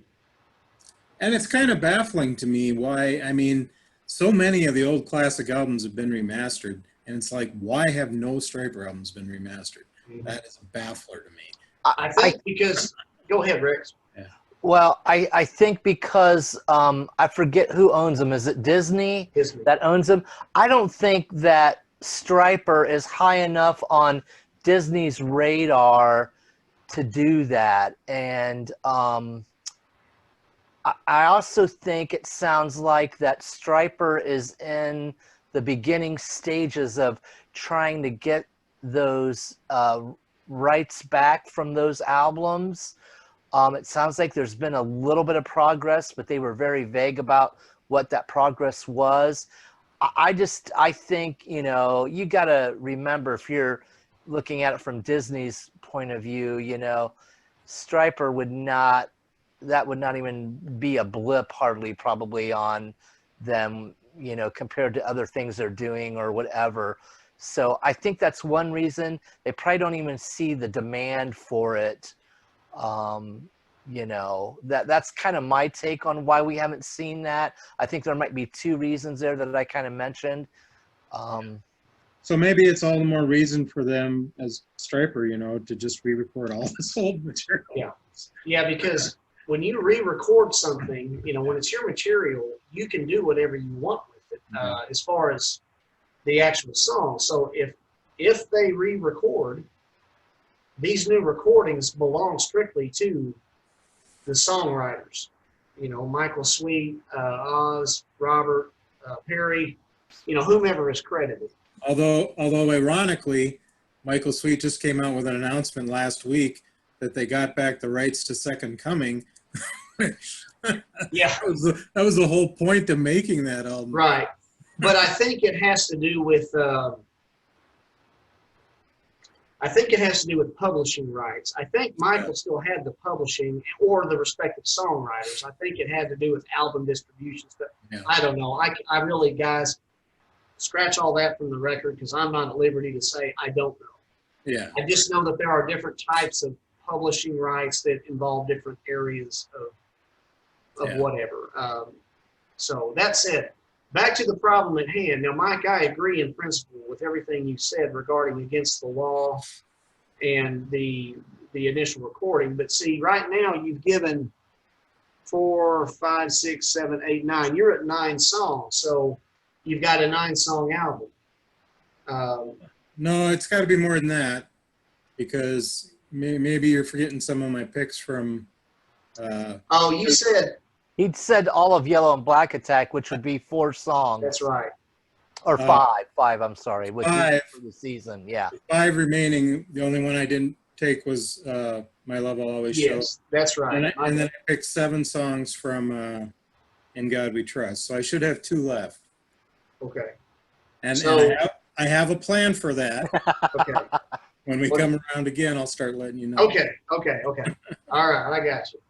it's kind of baffling to me why, I mean, so many of the old classic albums have been remastered, and it's like, why have no Stryper albums been remastered? That is a baffler to me. I think because, go ahead, Rick. Yeah. Well, I think because I forget who owns them. Is it Disney, that owns them? I don't think that Stryper is high enough on Disney's radar to do that. And I also think it sounds like that Stryper is in the beginning stages of trying to get those rights back from those albums. It sounds like there's been a little bit of progress, but they were very vague about what that progress was. I think, you know, you got to remember, if you're looking at it from Disney's point of view, you know, Stryper would not even be a blip hardly probably on them, you know, compared to other things they're doing or whatever. So I think that's one reason. They probably don't even see the demand for it. You know, that's kind of my take on why we haven't seen that. I think there might be two reasons there that I kind of mentioned. So maybe it's all the more reason for them as Stryper, you know, to just re-record all this old material. Yeah, because when you re-record something, you know, when it's your material, you can do whatever you want with it, as far as the actual song. So if they re-record, these new recordings belong strictly to the songwriters. You know, Michael Sweet, Oz, Robert, Perry, whomever is credited. Although ironically, Michael Sweet just came out with an announcement last week that they got back the rights to Second Coming. Yeah. That was the whole point of making that album. Right. But I think it has to do with publishing rights. I think Michael still had the publishing or the respective songwriters. I think it had to do with album distributions, but yeah. I don't know. I really, guys, scratch all that from the record because I'm not at liberty to say I don't know. Yeah. I just know that there are different types of publishing rights that involve different areas of whatever. So that's it. Back to the problem at hand. Now, Mike, I agree in principle with everything you said regarding against the law and the initial recording. But see, right now you've given 4, 5, 6, 7, 8, 9. You're at 9 songs, so you've got a 9-song album. No, it's got to be more than that because maybe you're forgetting some of my picks from. Oh, you said. He'd said all of Yellow and Black Attack, which would be 4 songs. That's right. Or 5, I'm sorry, which 5 is for the season, yeah. 5 remaining. The only one I didn't take was My Love Will Always Show. Yes, that's right. And then I picked 7 songs from In God We Trust. So I should have 2 left. Okay. And So, I have a plan for that. Okay. When we come around again, I'll start letting you know. Okay. All right, I got you.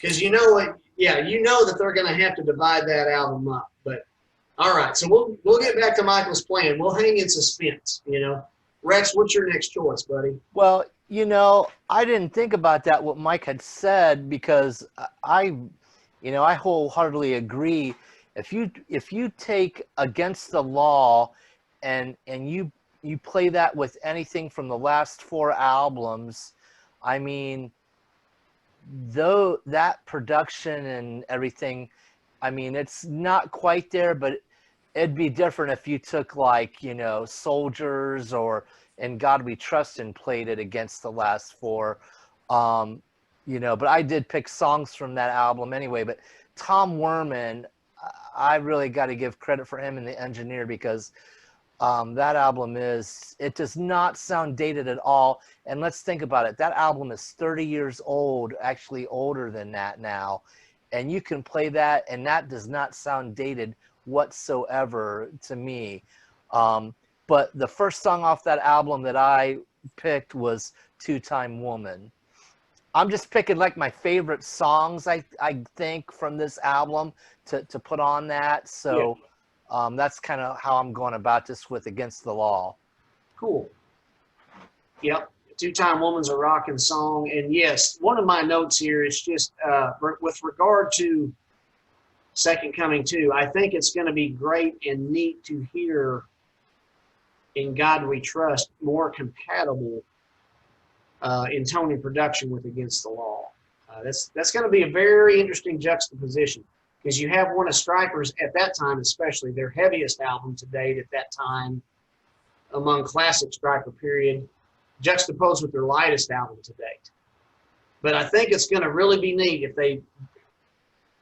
Because you know what? Yeah, you know that they're going to have to divide that album up. But all right, so we'll get back to Michael's plan. We'll hang in suspense. Rex, what's your next choice, buddy? Well, I didn't think about that what Mike had said because I wholeheartedly agree. If you take Against the Law and you play that with anything from the last 4 albums, I mean, though that production and everything, I mean, it's not quite there, but it'd be different if you took like, Soldiers or In God We Trust and played it against the last 4, but I did pick songs from that album anyway. But Tom Werman, I really got to give credit for him and the engineer because that album it does not sound dated at all. And let's think about it. That album is 30 years old, actually older than that now. And you can play that and that does not sound dated whatsoever to me. But the first song off that album that I picked was Two-Time Woman. I'm just picking like my favorite songs, I think, from this album to put on that. So that's kind of how I'm going about this with Against the Law. Cool. Yep. Two-Time Woman's a rocking song. And yes, one of my notes here is just with regard to Second Coming 2, I think it's going to be great and neat to hear In God We Trust more compatible in tone and production with Against the Law. That's going to be a very interesting juxtaposition because you have one of Stryper's, at that time especially, their heaviest album to date at that time among classic Stryper period, juxtaposed with their lightest album to date. But I think it's going to really be neat if they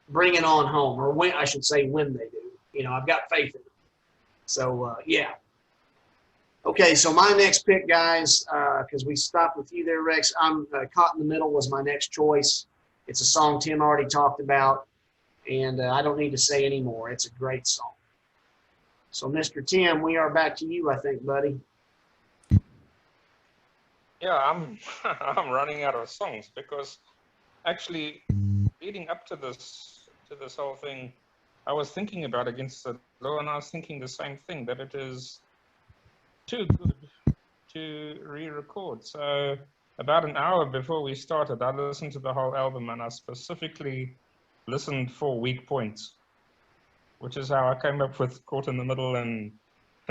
bring it on home, or when I should say when they do. I've got faith in them. So, yeah. Okay, so my next pick, guys, because we stopped with you there, Rex, I'm Caught in the Middle was my next choice. It's a song Tim already talked about, and I don't need to say any more. It's a great song. So, Mr. Tim, we are back to you, I think, buddy. Yeah, I'm running out of songs because actually leading up to this whole thing, I was thinking about Against the Law, and I was thinking the same thing, that it is too good to re-record. So about an hour before we started, I listened to the whole album, and I specifically listened for weak points, which is how I came up with Caught in the Middle and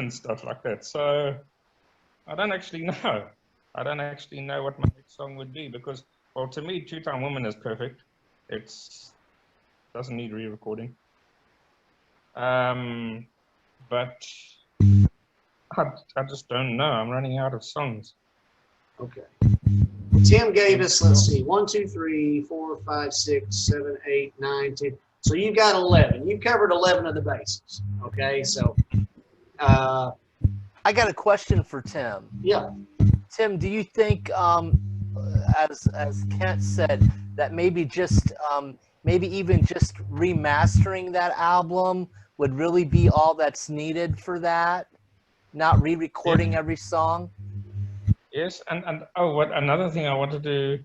stuff like that. So I don't actually know. I don't actually know what my next song would be because, well, to me, Two-Time Woman is perfect. It doesn't need re-recording. But I just don't know. I'm running out of songs. Okay. Tim gave us, let's see, 1, 2, 3, 4, 5, 6, 7, 8, 9, 10. So you've got 11. You've covered 11 of the bases. Okay, so I got a question for Tim. yeah. Tim, do you think, as Kent said, that maybe just maybe even just remastering that album would really be all that's needed for that? Not re-recording every song? Yes, and oh, what another thing I wanted to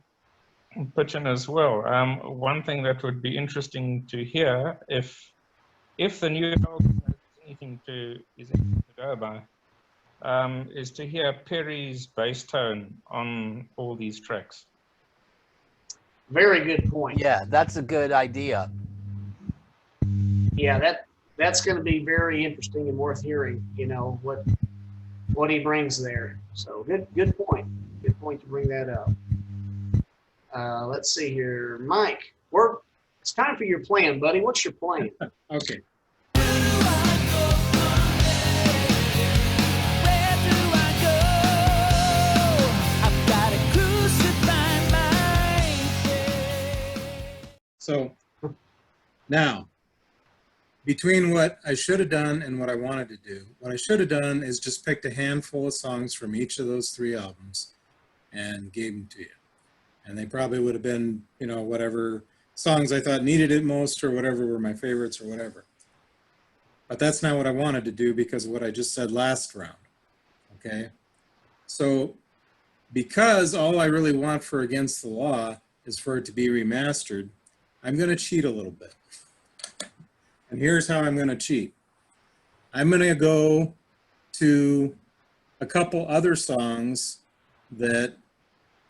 pitch in as well. One thing that would be interesting to hear, if the new album has anything to go by, is to hear Perry's bass tone on all these tracks. Very good point. Yeah, that's a good idea. Yeah, that's going to be very interesting and worth hearing. You know what he brings there. So good point. Good point to bring that up. Let's see here, Mike. It's time for your plan, buddy. What's your plan? Okay. So now, between what I should have done and what I wanted to do, what I should have done is just picked a handful of songs from each of those 3 albums and gave them to you. And they probably would have been, you know, whatever songs I thought needed it most or whatever were my favorites or whatever. But that's not what I wanted to do because of what I just said last round. Okay? So because all I really want for Against the Law is for it to be remastered, I'm going to cheat a little bit. And here's how I'm going to cheat. I'm going to go to a couple other songs that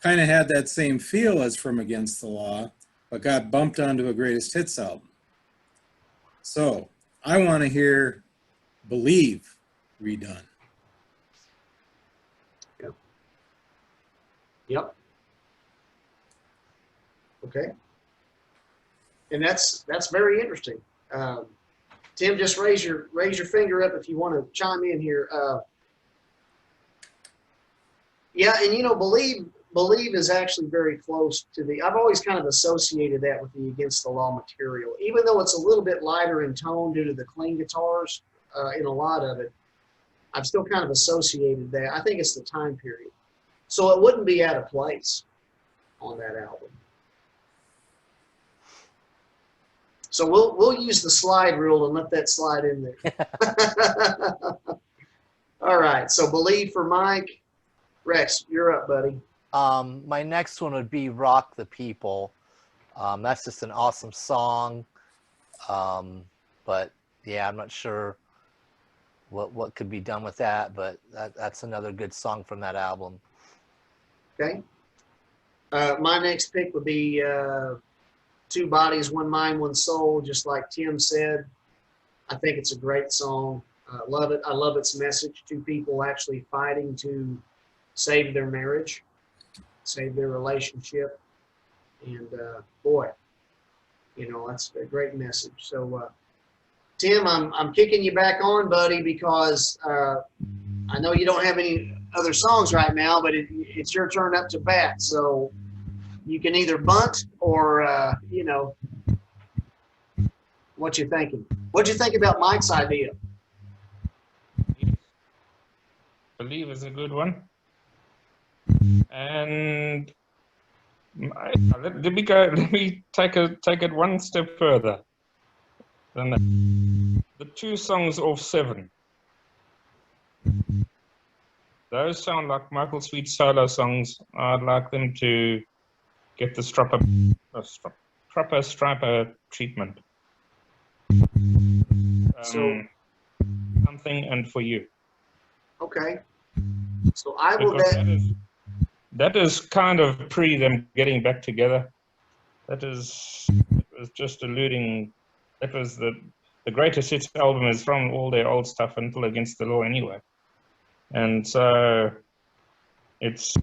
kind of had that same feel as From Against the Law, but got bumped onto a greatest hits album. So I want to hear Believe redone. Yep. Okay. And that's very interesting. Tim, just raise your finger up if you want to chime in here. Yeah, and you know, Believe is actually very close to I've always kind of associated that with the Against the Law material, even though it's a little bit lighter in tone due to the clean guitars in a lot of it. I've still kind of associated that. I think it's the time period, so it wouldn't be out of place on that album. So we'll use the slide rule and let that slide in there. All right. So Believe for Mike. Rex, you're up, buddy. My next one would be Rock the People. That's just an awesome song. But yeah, I'm not sure what could be done with that, but that's another good song from that album. Okay. My next pick would be Two Bodies, One Mind, One Soul, just like Tim said. I think it's a great song. Love it. I love its message. 2 people actually fighting to save their marriage, save their relationship. And boy, you know, that's a great message. So Tim, I'm kicking you back on, buddy, because I know you don't have any other songs right now, but it's your turn up to bat. So you can either bunt or, you know, what you thinking? What'd you think about Mike's idea? Believe is a good one. And let me go. Let me take it one step further. Than the 2 songs off 7. Those sound like Michael Sweet's solo songs. I'd like them to get the proper Stryper treatment. So Something and For You. okay. So I will that is kind of pre them getting back together. It was just alluding. That was the greatest hits album is from all their old stuff until Against the Law anyway, and so it's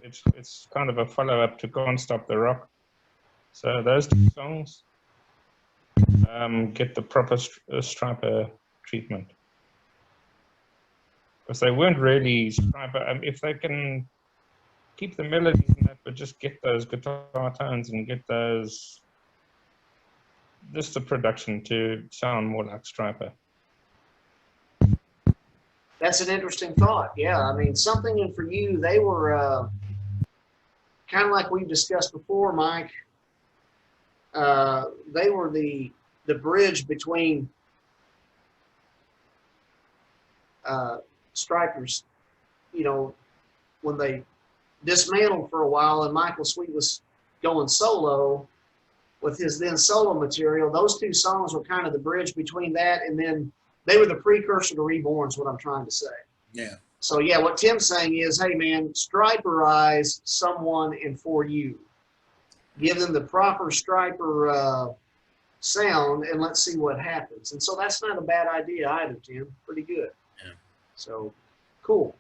kind of a follow up to Can't Stop the Rock. So those 2 songs get the proper Stryper treatment, because they weren't really Stryper. If they can keep the melodies in that, but just get those guitar tones and get those just the production to sound more like Stryper. That's an interesting thought. Yeah, I mean, something in for you, they were kind of like we've discussed before, Mike. They were the bridge between Stryper's, you know, when they dismantled for a while and Michael Sweet was going solo with his then solo material. Those two songs were kind of the bridge between that, and then they were the precursor to Reborn is what I'm trying to say. Yeah. So yeah, what Tim's saying is, hey man, Stryperize someone and for you. Give them the proper Stryper sound and let's see what happens. And so that's not a bad idea either, Tim. Pretty good. Yeah. So cool.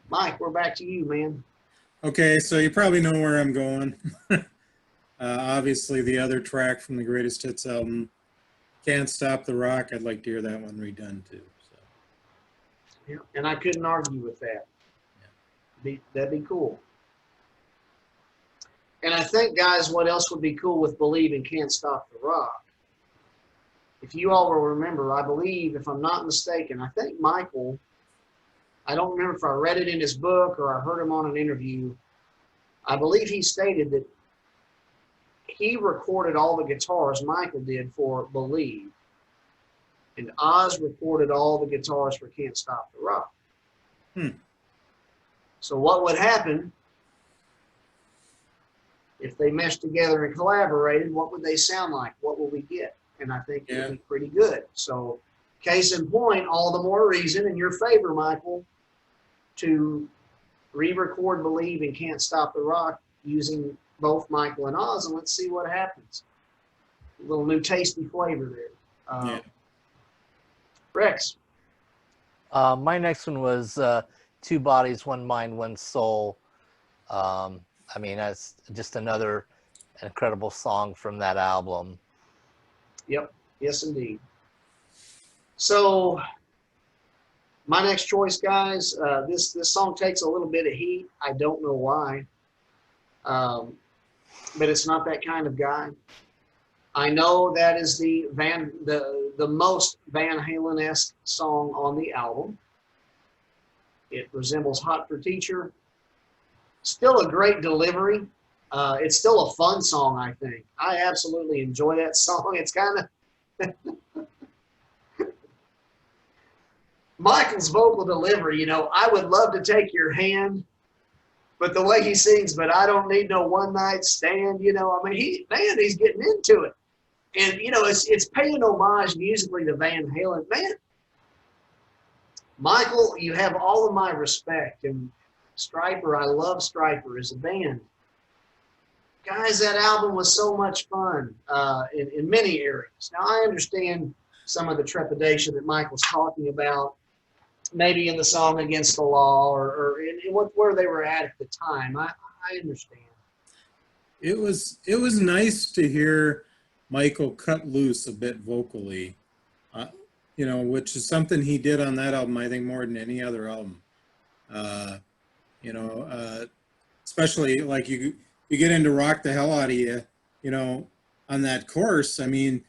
Mike, we're back to you, man. Okay, so you probably know where I'm going. Obviously, the other track from the Greatest Hits album, Can't Stop the Rock. I'd like to hear that one redone too. So. Yeah, and I couldn't argue with that. Yeah. That'd be cool. And I think, guys, what else would be cool with Believe and Can't Stop the Rock? If you all will remember, I believe, if I'm not mistaken, I think Michael, I don't remember if I read it in his book or I heard him on an interview. I believe he stated that he recorded all the guitars, Michael did, for Believe. And Oz recorded all the guitars for Can't Stop the Rock. So what would happen if they meshed together and collaborated? What would they sound like? What will we get? And I think it would be pretty good. So case in point, all the more reason in your favor, Michael, to re-record Believe and Can't Stop the Rock using both Michael and Oz, and let's see what happens. A little new tasty flavor there. Rex. My next one was Two Bodies, One Mind, One Soul. I mean, that's just another incredible song from that album. Yep. Yes, indeed. So my next choice, guys, this song takes a little bit of heat. I don't know why, but it's not that kind of guy. I know that is the most Van Halen-esque song on the album. It resembles Hot for Teacher. Still a great delivery. It's still a fun song, I think. I absolutely enjoy that song. It's kind of Michael's vocal delivery, you know, I would love to take your hand, but the way he sings, but I don't need no one night stand, you know, I mean, he's getting into it. And, you know, it's paying homage musically to Van Halen. Man, Michael, you have all of my respect. And Stryper, I love Stryper as a band. Guys, that album was so much fun in many areas. Now, I understand some of the trepidation that Michael's talking about, maybe in the song Against the Law or in where they were at the time. I understand. It was nice to hear Michael cut loose a bit vocally, you know, which is something he did on that album, I think, more than any other album. You know, especially like you get into Rock the Hell Out of You, you know, on that chorus. I mean,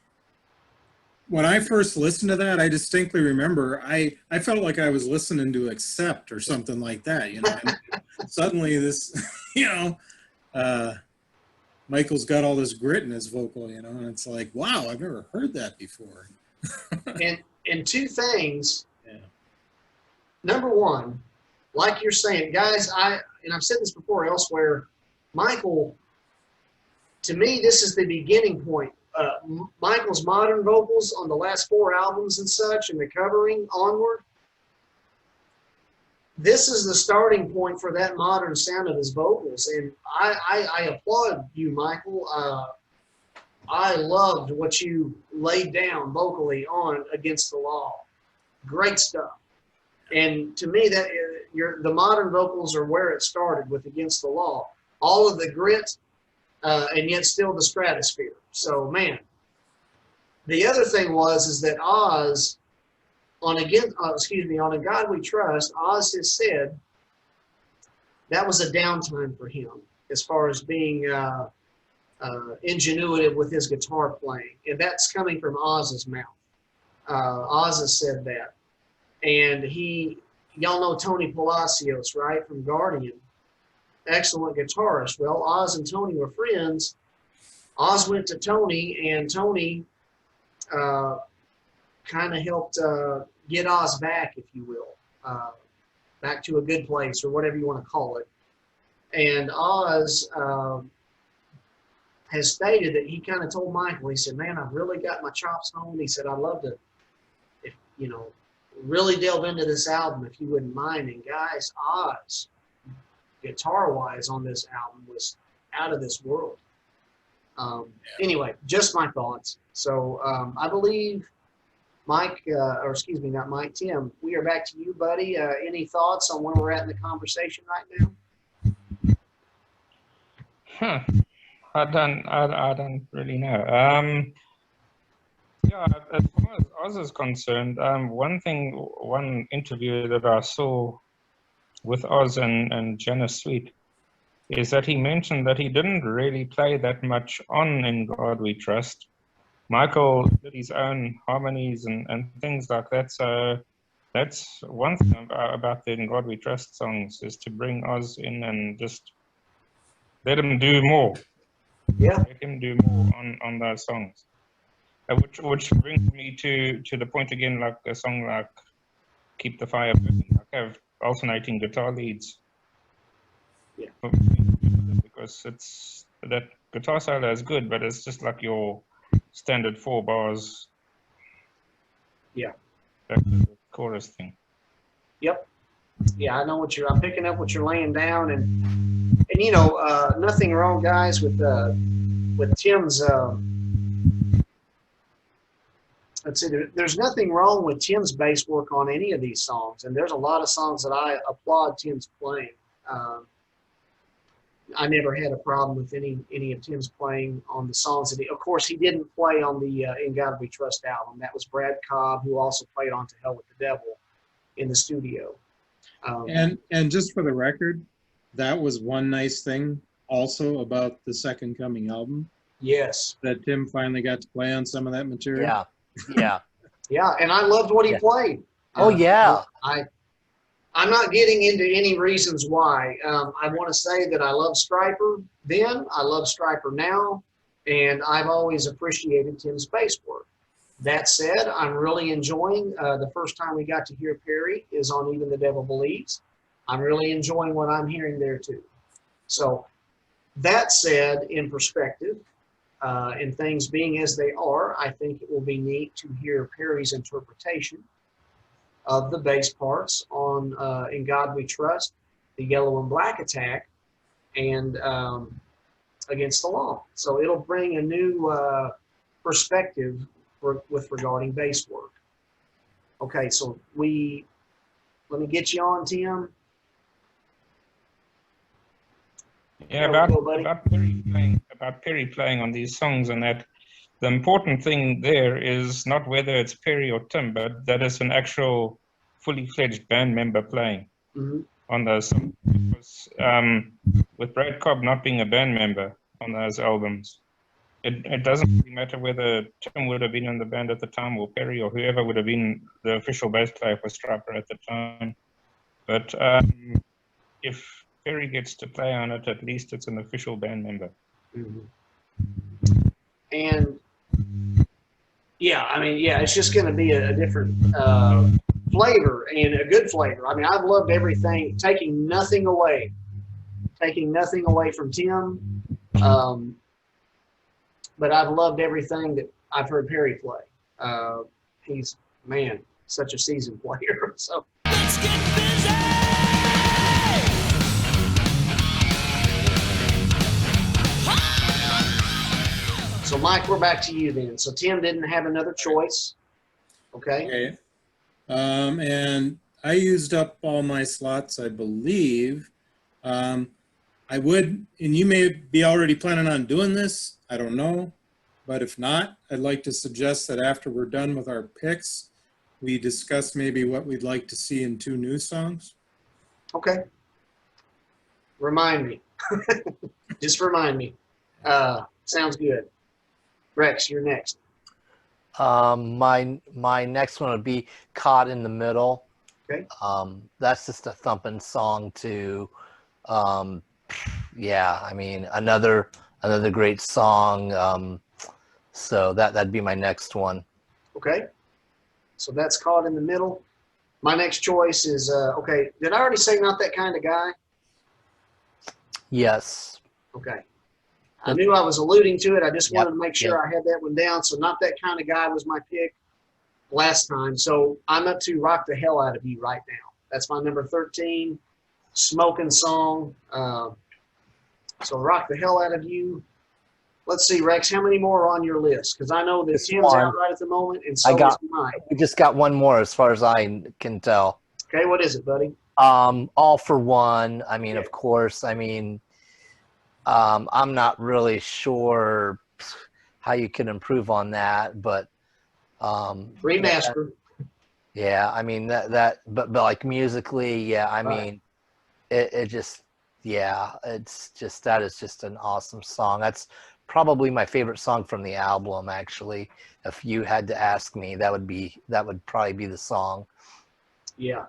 when I first listened to that, I distinctly remember I felt like I was listening to Accept or something like that, you know. And suddenly this, you know, Michael's got all this grit in his vocal, you know, and it's like, wow, I've never heard that before. and two things. Yeah. Number one, like you're saying, guys, and I've said this before elsewhere, Michael, to me, this is the beginning point. Michael's modern vocals on the last 4 albums and such, and the covering onward, this is the starting point for that modern sound of his vocals. And I applaud you, Michael. I loved what you laid down vocally on Against the Law. Great stuff. And to me, that the modern vocals are where it started with Against the Law. All of the grit, and yet still the stratosphere. So, man, the other thing is that Oz, on A God We Trust, Oz has said that was a downtime for him as far as being ingenuitive with his guitar playing, and that's coming from Oz's mouth. Oz has said that, and y'all know Tony Palacios, right, from Guardian, excellent guitarist. Well, Oz and Tony were friends. Oz went to Tony, and Tony kind of helped get Oz back, if you will, back to a good place or whatever you want to call it. And Oz has stated that he kind of told Michael, he said, man, I've really got my chops honed. He said, I'd love to, if, you know, really delve into this album if you wouldn't mind. And guys, Oz, guitar-wise on this album was out of this world. Anyway, just my thoughts. So I believe Mike, or excuse me, not Mike, Tim, we are back to you, buddy. Any thoughts on where we're at in the conversation right now? Huh. I don't really know. Yeah, as far as Oz is concerned, one interview that I saw with Oz and Janice Sweet is that he mentioned that he didn't really play that much on In God We Trust. Michael did his own harmonies and things like that. So that's one thing about the In God We Trust songs, is to bring Oz in and just let him do more. Yeah. Let him do more on those songs. Which brings me to the point again, like a song like Keep the Fire Burning. Like have alternating guitar leads. Yeah. Because it's that guitar solo is good, but it's just like your standard 4 bars. Yeah. That's the chorus thing. Yep. Yeah, I know I'm picking up what you're laying down, and you know, nothing wrong, guys, with Tim's. Let's see, there's nothing wrong with Tim's bass work on any of these songs, and there's a lot of songs that I applaud Tim's playing. I never had a problem with any of Tim's playing on the songs that of course, he didn't play on the In God We Trust album. That was Brad Cobb, who also played on To Hell with the Devil in the studio. And just for the record, that was one nice thing also about the Second Coming album. Yes. That Tim finally got to play on some of that material. Yeah. Yeah. Yeah, and I loved what he played. Oh, yeah. I'm not getting into any reasons why. I want to say that I love Stryper then, I love Stryper now, and I've always appreciated Tim's bass work. That said, I'm really enjoying the first time we got to hear Perry is on Even the Devil Believes. I'm really enjoying what I'm hearing there too. So that said, in perspective, and things being as they are, I think it will be neat to hear Perry's interpretation of the bass parts on In God We Trust, the Yellow and Black Attack, and Against the Law. So it'll bring a new perspective with regarding bass work. Okay, so let me get you on, Tim. Yeah, about Perry playing on these songs, and that the important thing there is not whether it's Perry or Tim, but that it's an actual fully fledged band member playing on those songs. Because with Brad Cobb not being a band member on those albums, it doesn't really matter whether Tim would have been in the band at the time or Perry or whoever would have been the official bass player for Stryper at the time. But if Perry gets to play on it, at least it's an official band member. And yeah, I mean, yeah, it's just going to be a different flavor, and a good flavor. I mean, I've loved everything, taking nothing away from Tim, but I've loved everything that I've heard Perry play. He's, man, such a seasoned player. So. Let's get busy! So, Mike, we're back to you then. So, Tim didn't have another choice. Okay. And I used up all my slots, I believe. I would, and you may be already planning on doing this, I don't know. But if not, I'd like to suggest that after we're done with our picks, we discuss maybe what we'd like to see in 2 new songs. Okay. Remind me. Just remind me. Sounds good. Rex, you're next. My next one would be Caught in the Middle. Okay. That's just a thumping song too. Yeah, I mean another great song. So that'd be my next one. Okay. So that's Caught in the Middle. My next choice is, okay, did I already say Not That Kind of Guy? Yes. Okay. I knew I was alluding to it. I just wanted Yep, to make sure I had that one down. So Not That Kind of Guy was my pick last time. So I'm up to Rock the Hell Out of You right now. That's my number 13, smoking song. So Rock the Hell Out of You. Let's see, Rex, how many more are on your list? Because I know that Just Tim's one. out right at the moment, and so got- is Mike. We just got one more as far as I can tell. Okay, what is it, buddy? All for One. I mean, Yeah. of course. I mean, I'm not really sure how you can improve on that, but Remaster. yeah, I mean but like musically, yeah, I Right. mean, it just, yeah, it's just, that is just an awesome song. That's probably my favorite song from the album, actually. If you had to ask me, that would probably be the song. Yeah.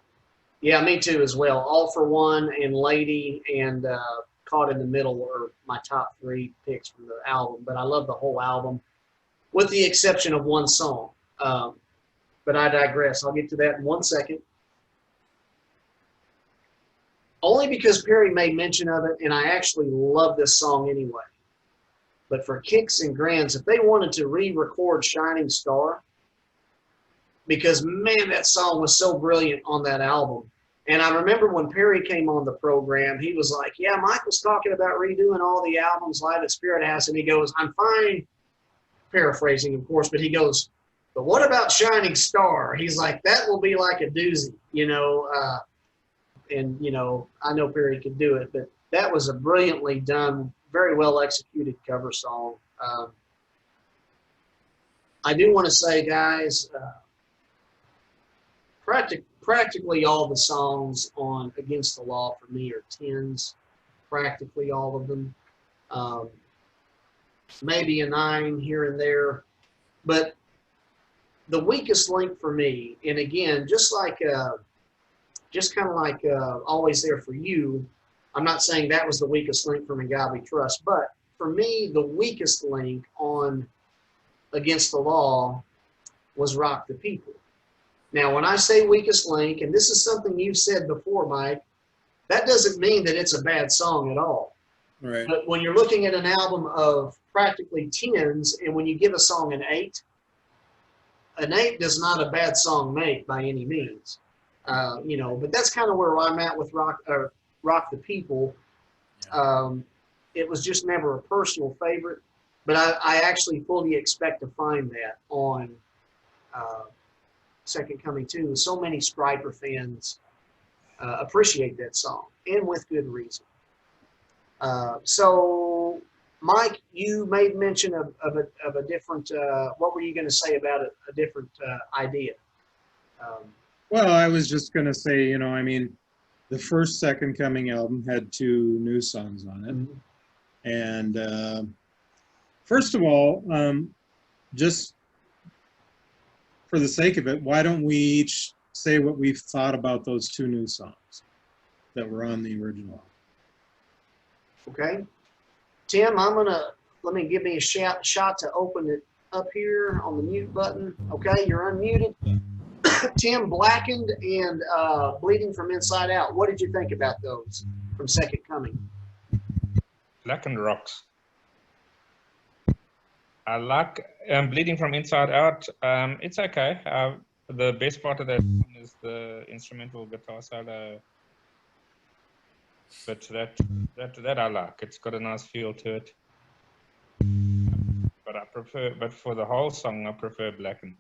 Yeah, me too as well. All for One and Lady and Caught in the Middle were my top 3 picks from the album. But I love the whole album, with the exception of one song. But I digress. I'll get to that in 1 second. Only because Perry made mention of it, and I actually love this song anyway. But for kicks and grins, if they wanted to re-record Shining Star, because, man, that song was so brilliant on that album. And I remember when Perry came on the program, he was like, yeah, Michael's talking about redoing all the albums live at Spirit House. And he goes, I'm fine, paraphrasing, of course, but he goes, but what about Shining Star? He's like, that will be like a doozy, you know. And, you know, I know Perry could do it, but that was a brilliantly done, very well executed cover song. I do want to say, guys, practically all the songs on Against the Law for me are 10s, practically all of them. Maybe a 9 here and there. But the weakest link for me, and again, just kind of like Always There for You, I'm not saying that was the weakest link from In God We Trust, but for me, the weakest link on Against the Law was Rock the People. Now, when I say weakest link, and this is something you've said before, Mike, that doesn't mean that it's a bad song at all. Right. But when you're looking at an album of practically 10s, and when you give a song an 8 does not a bad song make by any means. You know, but that's kind of where I'm at with Rock the People. It was just never a personal favorite, but I actually fully expect to find that on Second Coming too. So many Stryper fans appreciate that song, and with good reason. So, Mike, you made mention of a different. What were you going to say about a different idea? Well, I was just going to say, you know, I mean, the first Second Coming album had 2 new songs on it. Mm-hmm. And first of all, just for the sake of it, why don't we each say what we've thought about those 2 new songs that were on the original? Okay. Tim, let me give me a shot to open it up here on the mute button. Okay, you're unmuted. Tim, Blackened and Bleeding from Inside Out. What did you think about those from Second Coming? Blackened rocks. I like Bleeding from Inside Out. It's okay. The best part of that song is the instrumental guitar solo. But that I like. It's got a nice feel to it. But for the whole song, I prefer Blackened.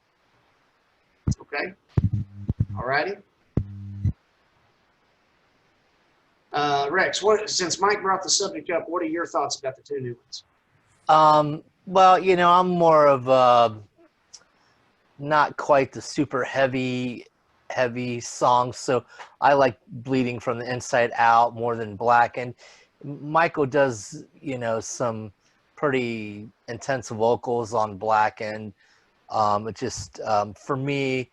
Okay. All righty. Rex, since Mike brought the subject up, what are your thoughts about the 2 new ones? Well, you know, I'm more of not quite the super heavy songs, so I like Bleeding from the Inside Out more than Blackened. Michael does, you know, some pretty intense vocals on Blackened. It just, for me,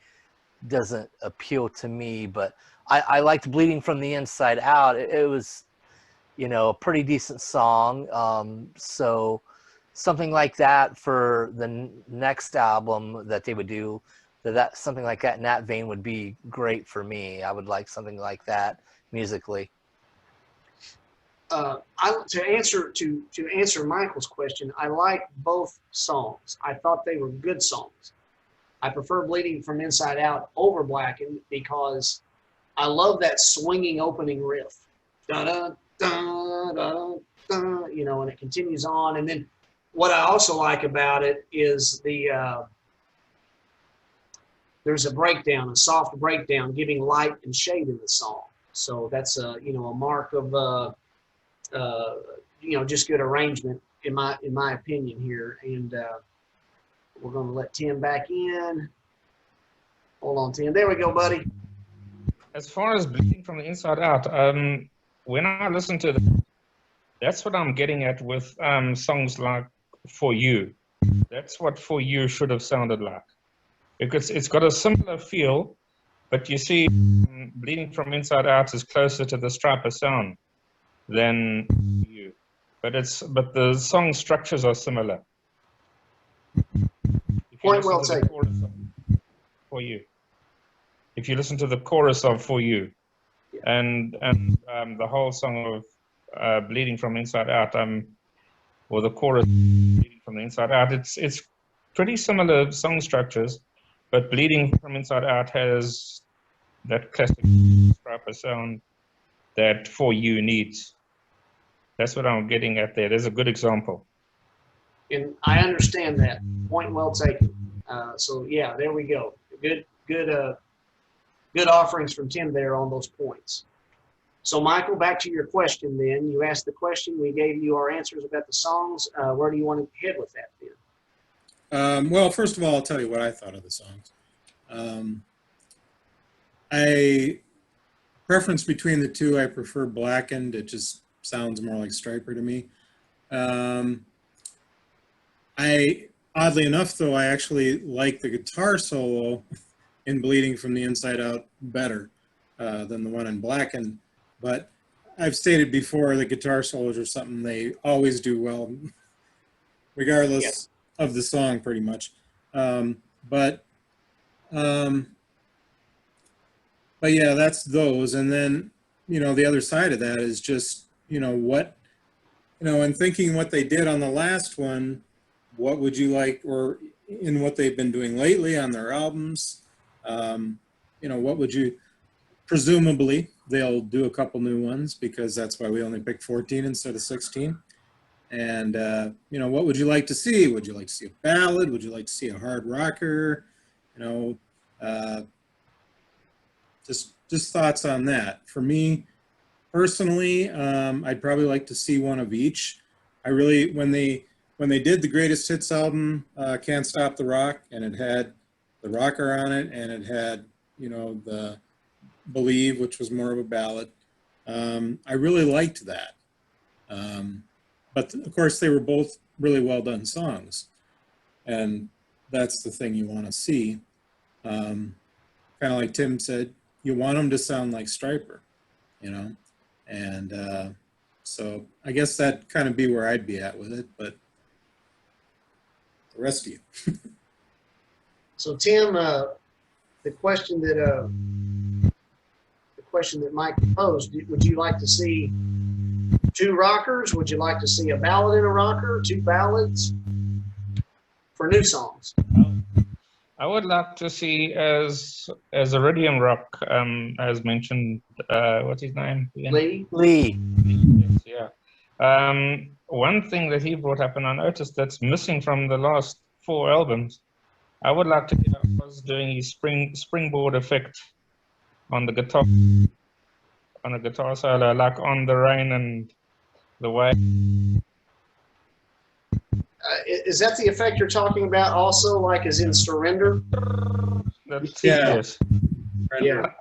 doesn't appeal to me, but I liked Bleeding from the Inside Out. It was, a pretty decent song. So something like that for the next album that they would do, that something like that in that vein would be great for me. I would like something like that musically. To answer Michael's question, I like both songs. I thought they were good songs. I prefer Bleeding from Inside Out over Blackened because I love that swinging opening riff. Da da da da da. And it continues on. And then what I also like about it is there's a breakdown, a soft breakdown, giving light and shade in the song. So that's a mark of just good arrangement in my opinion here. And we're going to let Tim back in. Hold on, Tim. There we go, buddy. As far as Bleeding from the Inside Out, when I listen to that's what I'm getting at with songs like For You. That's what For You should have sounded like. Because it's got a similar feel, but you see, Bleeding from Inside Out is closer to the Stryper sound than You. But the song structures are similar. Point well taken. For You. If you listen to the chorus of For You, and the whole song of Bleeding from Inside Out, or the chorus Bleeding from the Inside Out, it's pretty similar song structures, but Bleeding from Inside Out has that classic Stryper sound that For You needs. That's what I'm getting at there. There's a good example. And I understand that. Point well taken. So yeah, there we go. Good offerings from Tim there on those points. So Michael, back to your question then. You asked the question, we gave you our answers about the songs. Where do you want to head with that then? Well, first of all, I'll tell you what I thought of the songs. Preference between the two, I prefer Blackened. It just sounds more like Stryper to me. Oddly enough, though, I actually like the guitar solo in Bleeding from the Inside Out better than the one in Blackened. But I've stated before, the guitar solos are something they always do well, regardless of the song, pretty much. But yeah, that's those. And then, the other side of that is just, in thinking what they did on the last one, what would you like, or in what they've been doing lately on their albums, what would you, presumably they'll do a couple new ones because that's why we only picked 14 instead of 16. And, what would you like to see? Would you like to see a ballad? Would you like to see a hard rocker? Just thoughts on that. For me, personally, I'd probably like to see one of each. When they did the Greatest Hits album, Can't Stop the Rock, and it had the rocker on it, and it had, the Believe, which was more of a ballad. I really liked that. But of course, they were both really well done songs. And that's the thing you want to see. Kind of like Tim said, you want them to sound like Stryper, And so I guess that'd kind of be where I'd be at with it, but the rest of you. So Tim, the question that Mike posed, would you like to see two rockers? Would you like to see a ballad and a rocker, two ballads for new songs? I would like to see as Iridium Rock, as mentioned, what's his name? Lee. Yes, yeah. One thing that he brought up, and I noticed that's missing from the last 4 albums, I would like to hear Oz doing his springboard effect on the guitar, on a guitar solo, like On the Rain and The Way. Is that the effect you're talking about also, like as in Surrender? That's, Yeah. Yes. Yeah.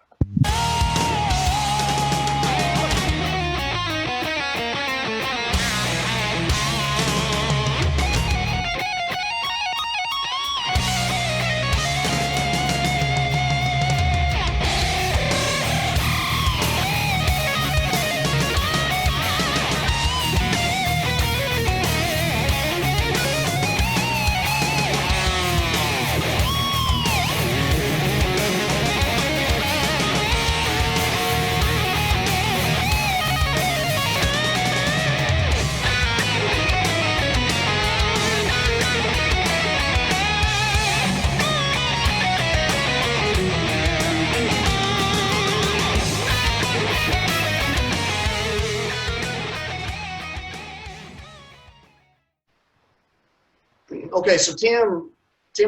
Okay, so Tim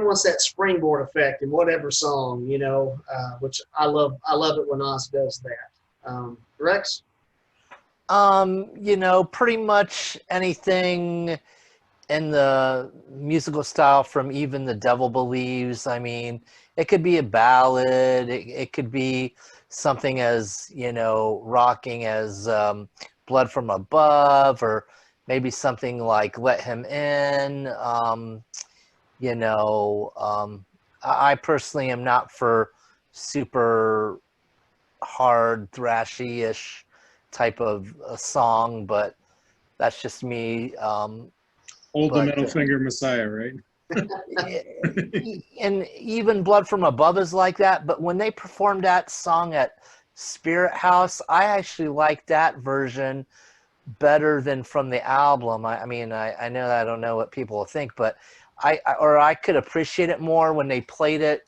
wants that springboard effect in whatever song, you know, which I love. I love it when Oz does that. Rex? You know, pretty much anything in the musical style from Even the Devil Believes. I mean, it could be a ballad. It could be something as, you know, rocking as Blood from Above, or maybe something like Let Him In. You know, I personally am not for super hard thrashy-ish type of a song, but that's just me. Hold the But middle finger Messiah, right? and even Blood from Above is like that. But when they performed that song at Spirit House, I actually like that version better than from the album. I mean, I know that I don't know what people will think, but I could appreciate it more when they played it,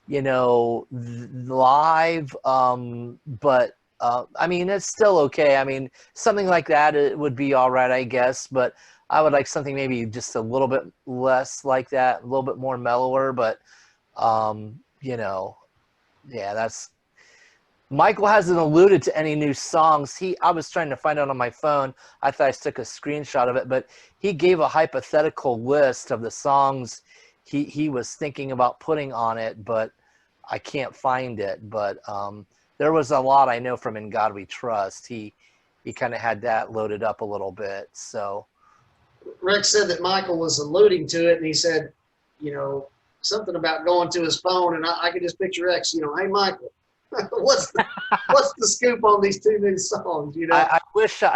you know, live. But I mean, it's still okay. I mean, something like that, it would be all right, I guess. But I would like something maybe just a little bit less like that, a little bit more mellower. But you know, yeah, that's. Michael hasn't alluded to any new songs. I was trying to find out on my phone. I thought I took a screenshot of it, but he gave a hypothetical list of the songs he was thinking about putting on it, but I can't find it. But there was a lot I know from In God We Trust. He kind of had that loaded up a little bit. So Rex said that Michael was alluding to it, and he said, you know, something about going to his phone, and I could just picture Rex, you know, hey, Michael, what's the scoop on these two new songs, you know? I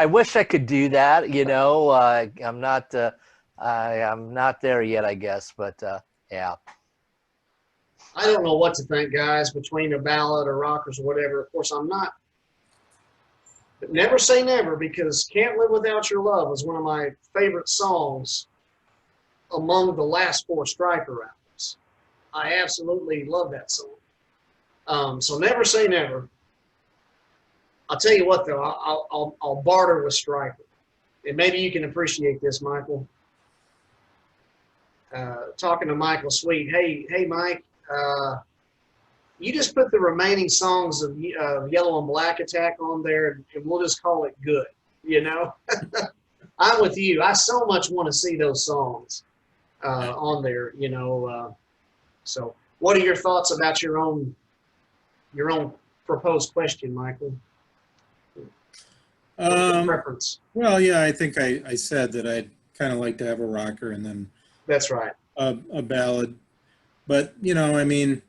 wish I could do that, you know. I'm not there yet, I guess, but yeah. I don't know what to think, guys, between a ballad or rockers or whatever. Of course, I'm not. But never say never, because Can't Live Without Your Love was one of my favorite songs among the last four Stryper albums. I absolutely love that song. So never say never. I'll tell you what, though, I'll barter with Stryper. And maybe you can appreciate this, Michael. Talking to Michael Sweet. Hey, Mike, you just put the remaining songs of Yellow and Black Attack on there, and we'll just call it good, you know? I'm with you. I so much want to see those songs on there, you know. So what are your thoughts about your own proposed question, Michael? Preference. Well, yeah, I think I said that I'd kind of like to have a rocker and then That's right. a ballad. But, you know, I mean,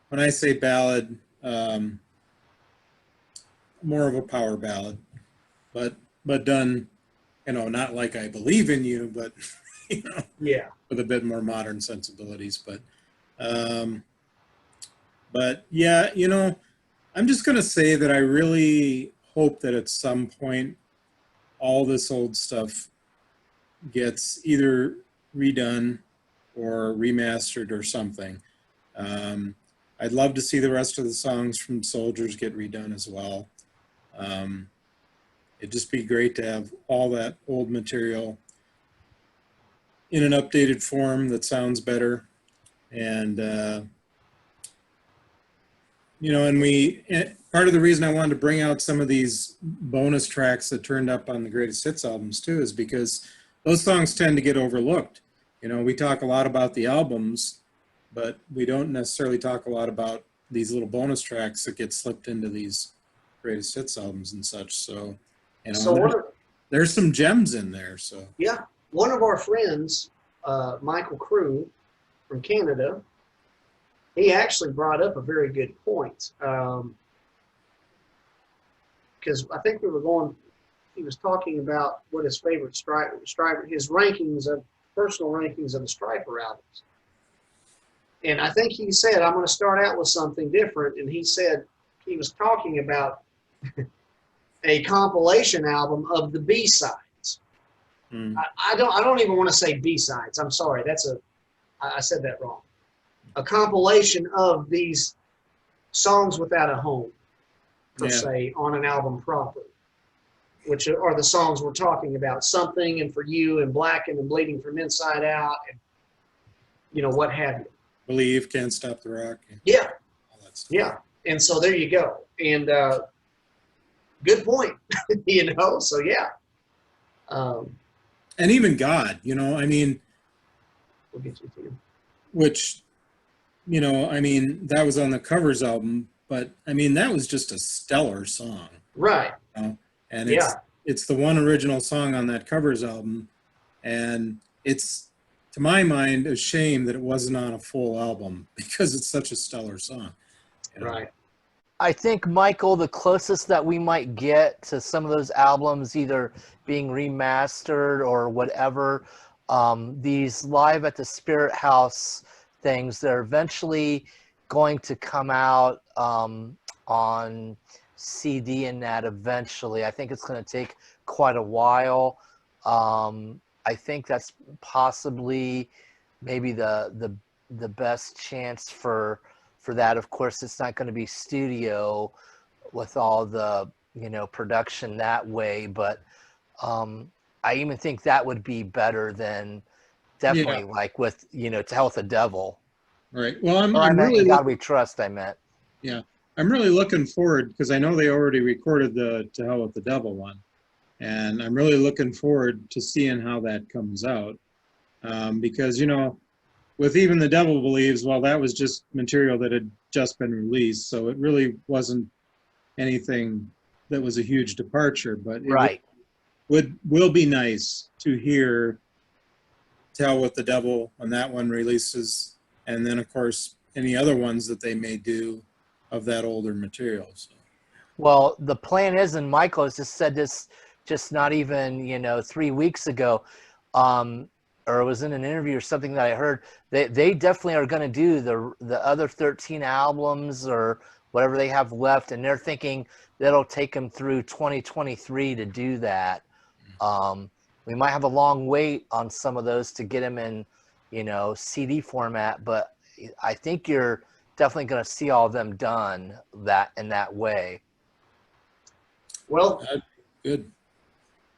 when I say ballad, more of a power ballad, but done, you know, not like I Believe in You, but, you know, Yeah. with a bit more modern sensibilities. But yeah, you know, I'm just going to say that I really hope that at some point all this old stuff gets either redone or remastered or something. I'd love to see the rest of the songs from Soldiers get redone as well. It'd just be great to have all that old material in an updated form that sounds better. And, you know, and part of the reason I wanted to bring out some of these bonus tracks that turned up on the Greatest Hits albums too is because those songs tend to get overlooked. You know, we talk a lot about the albums, but we don't necessarily talk a lot about these little bonus tracks that get slipped into these Greatest Hits albums and such. So, you know, there's some gems in there. So yeah, one of our friends, Michael Crew from Canada, he actually brought up a very good point. Because I think he was talking about what his favorite Stryper, his personal rankings of the Stryper albums. And I think he said, I'm going to start out with something different. And he said, he was talking about a compilation album of the B-sides. I don't even want to say B-sides. I'm sorry. I said that wrong. A compilation of these songs without a home, per se, on an album proper, which are the songs we're talking about, Something and For You and Blackened and Bleeding from Inside Out. what have you. Believe, Can't Stop the Rock. Yeah, All that stuff. yeah. And so there you go. And good point, so yeah. And even God, I mean, We'll get you to. which, that was on the covers album, but I mean, that was just a stellar song. Right. And Yeah. it's the one original song on that covers album. And it's, to my mind, a shame that it wasn't on a full album because it's such a stellar song. Right. I think, Michael, the closest that we might get to some of those albums either being remastered or whatever, these Live at the Spirit House things, they're eventually going to come out on CD and that eventually. I think it's going to take quite a while. I think that's possibly maybe the best chance for that. Of course, it's not going to be studio with all the production that way, but I even think that would be better than definitely like with To Hell with the Devil. Right. Well, I I'm meant really In God We Trust. I meant. Yeah, I'm really looking forward because I know they already recorded the To Hell with the Devil one, and I'm really looking forward to seeing how that comes out. Because with Even the Devil Believes, well, that was just material that had just been released, so it really wasn't anything that was a huge departure. But it will be nice to hear To Hell with the Devil when that one releases, and then of course any other ones that they may do of that older material. So. Well, the plan is, and Michael has just said this just not even 3 weeks ago, or it was in an interview or something that I heard. They definitely are going to do the other 13 albums or whatever they have left, and they're thinking that'll take them through 2023 to do that. We might have a long wait on some of those to get them in, CD format, but I think you're definitely going to see all of them done in that way. Well, good.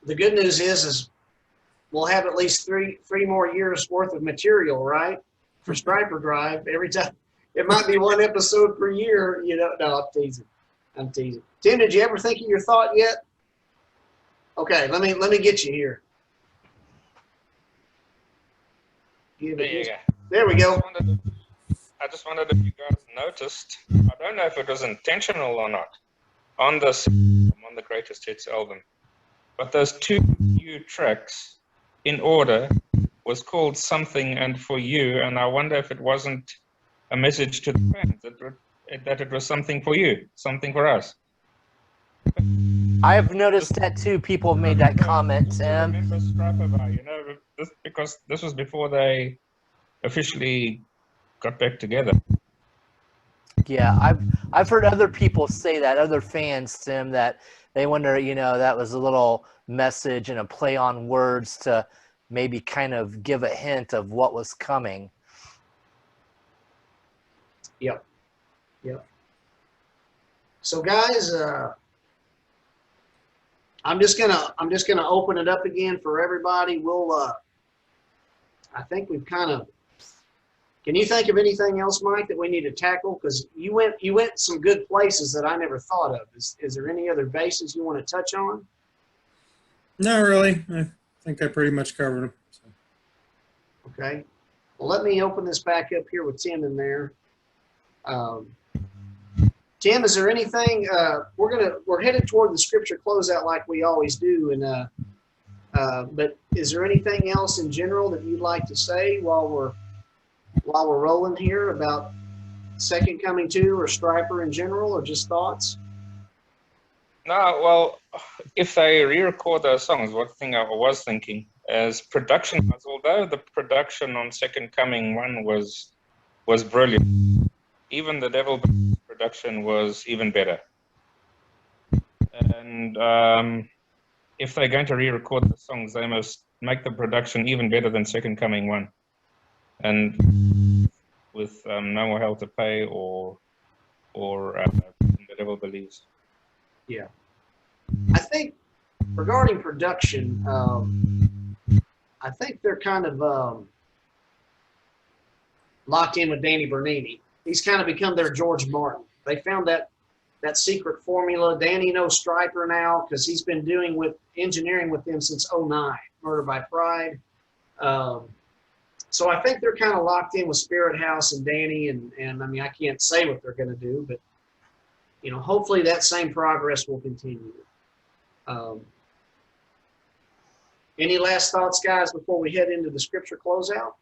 The good news is we'll have at least three more years worth of material, right? For Stryperdrive. Every time it might be one episode per year, No, I'm teasing. Tim, did you ever think of your thought yet? Okay, let me get you here. There we go. I just wondered if you guys noticed, I don't know if it was intentional or not, on the Greatest Hits album, but those two new tracks in order was called Something and For You, and I wonder if it wasn't a message to the fans that it was something for you, something for us. I have noticed that too. People have made that comment, Tim. Remember Stryper, because this was before they officially got back together. Yeah, I've heard other people say that, other fans, Tim, that they wonder, that was a little message and a play on words to maybe kind of give a hint of what was coming. Yep. So guys, I'm just gonna open it up again for everybody. We'll I think we've kind of. Can you think of anything else, Mike, that we need to tackle? Because you went some good places that I never thought of. Is there any other bases you want to touch on? Not really. I think I pretty much covered them. So. Okay. Well, let me open this back up here with Tim in there. Tim, is there anything? We're headed toward the scripture closeout like we always do, and but is there anything else in general that you'd like to say while we're rolling here about Second Coming 2 or Stryper in general, or just thoughts? No, well, if they re-record those songs, one thing I was thinking is production. Although the production on Second Coming 1 was brilliant, even the Devil production was even better. And if they're going to re-record the songs, they must make the production even better than Second Coming 1. And with No More Hell to Pay or The Devil Believes. Yeah. I think regarding production, I think they're kind of locked in with Danny Bernini. He's kind of become their George Martin. They found that secret formula. Danny knows Stryper now because he's been doing with engineering with them since '09, Murder by Pride. So I think they're kind of locked in with Spirit House and Danny, and I mean, I can't say what they're going to do, but, you know, hopefully that same progress will continue. Any last thoughts, guys, before we head into the scripture closeout?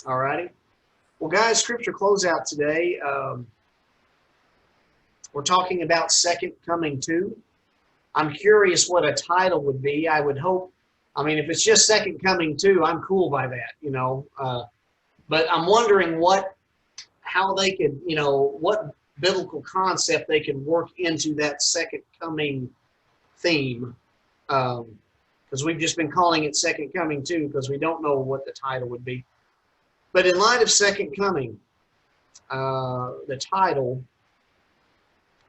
All righty. Well, guys, scripture closeout today. We're talking about Second Coming 2. I'm curious what a title would be. I would hope, I mean, if it's just Second Coming 2, I'm cool by that, you know. But I'm wondering how they could, you know, what biblical concept they could work into that Second Coming theme. Because we've just been calling it Second Coming 2 because we don't know what the title would be. But in light of Second Coming, the title,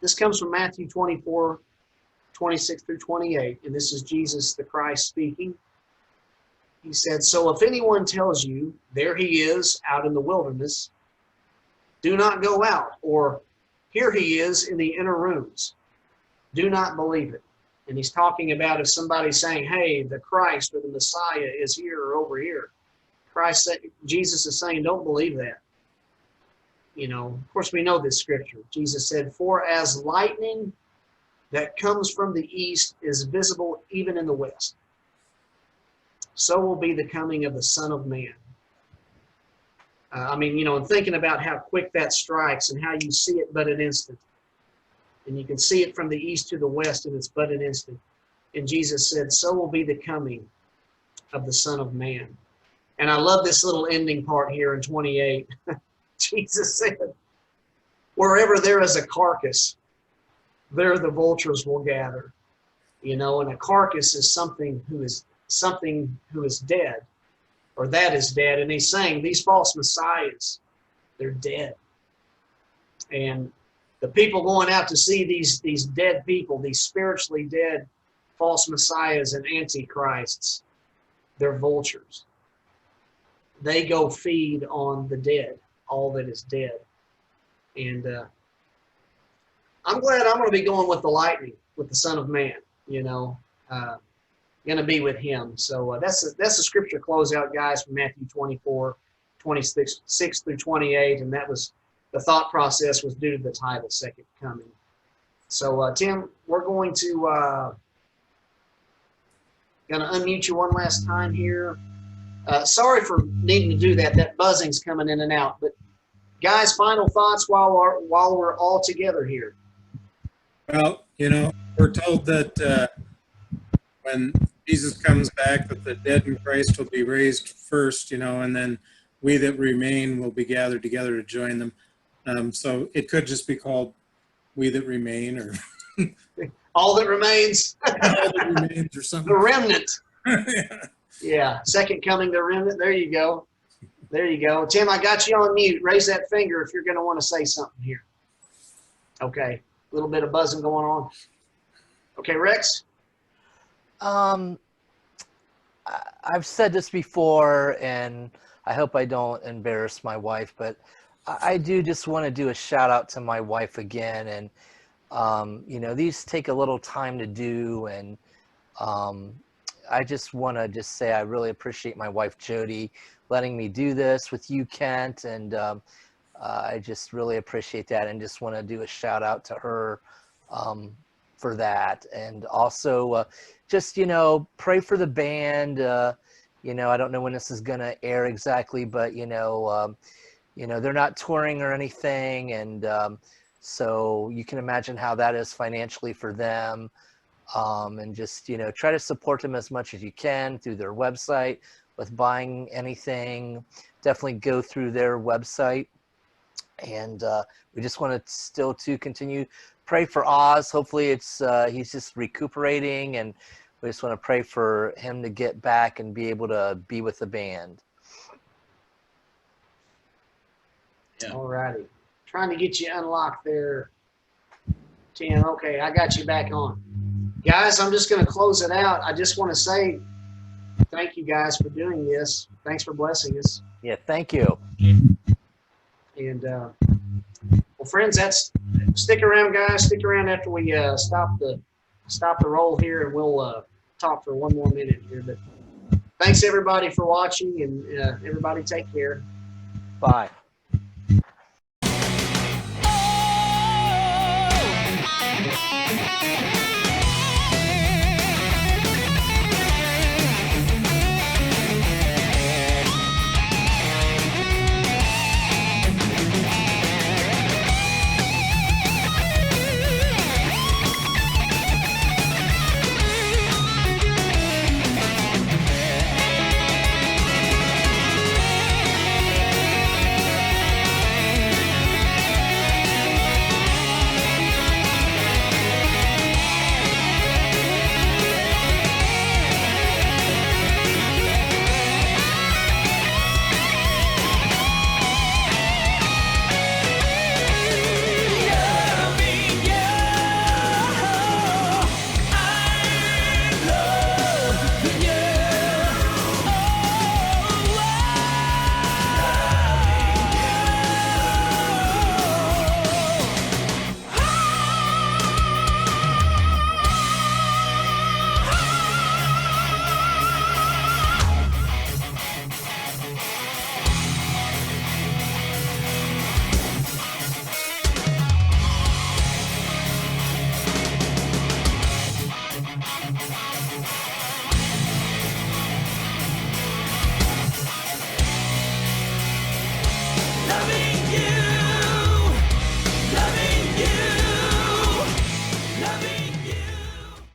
this comes from Matthew 24, 26 through 28, and this is Jesus the Christ speaking. He said, "So if anyone tells you, there he is out in the wilderness, do not go out, or here he is in the inner rooms. Do not believe it." And he's talking about if somebody's saying, hey, the Christ or the Messiah is here or over here. Jesus is saying, don't believe that. You know, of course, we know this scripture. Jesus said, "For as lightning that comes from the east is visible even in the west, so will be the coming of the Son of Man." I mean, you know, and thinking about how quick that strikes and how you see it but an instant. And you can see it from the east to the west, and it's but an instant. And Jesus said, so will be the coming of the Son of Man. And I love this little ending part here in 28. Jesus said, "Wherever there is a carcass, there the vultures will gather." You know, and a carcass is something who is dead, or that is dead. And he's saying these false messiahs, they're dead. And the people going out to see these dead people, these spiritually dead false messiahs and antichrists, they're vultures. They go feed on the dead, all that is dead. And I'm glad I'm going to be going with the lightning, with the Son of Man, you know, going to be with him. So that's the scripture closeout, guys, from Matthew 24, 26 through 28. And that was, the thought process was due to the title, Second Coming. So, Tim, we're going to unmute you one last time here. Sorry for needing to do that. That buzzing's coming in and out. But guys, final thoughts while we're all together here. Well, you know, we're told that when Jesus comes back, that the dead in Christ will be raised first, you know, and then we that remain will be gathered together to join them. So it could just be called "We That Remain," or All That Remains. All That Remains, or something. The Remnant. Yeah. Yeah, Second Coming, the Remnant. There you go. There you go. Tim, I got you on mute. Raise that finger if you're going to want to say something here. Okay, a little bit of buzzing going on. Okay, Rex? I've said this before, and I hope I don't embarrass my wife, but I do just want to do a shout out to my wife again. And, you know, these take a little time to do, and I just want to just say I really appreciate my wife, Jody, letting me do this with you, Kent, and I just really appreciate that, and just want to do a shout out to her for that. And also just, you know, pray for the band. You know, I don't know when this is going to air exactly, but, you know, they're not touring or anything, and so you can imagine how that is financially for them. And just, you know, try to support them as much as you can through their website with buying anything. Definitely go through their website. And we just want to still to continue pray for Oz. Hopefully it's he's just recuperating, and we just want to pray for him to get back and be able to be with the band. Yeah. All righty. Trying to get you unlocked there, Tim. Okay, I got you back on. Guys, I'm just going to close it out. I just want to say thank thank you guys for doing this. Thanks for blessing us. Yeah, thank you. And well, friends, stick around, guys. Stick around after we stop the roll here, and we'll talk for one more minute here. But thanks everybody for watching, and everybody take care. Bye.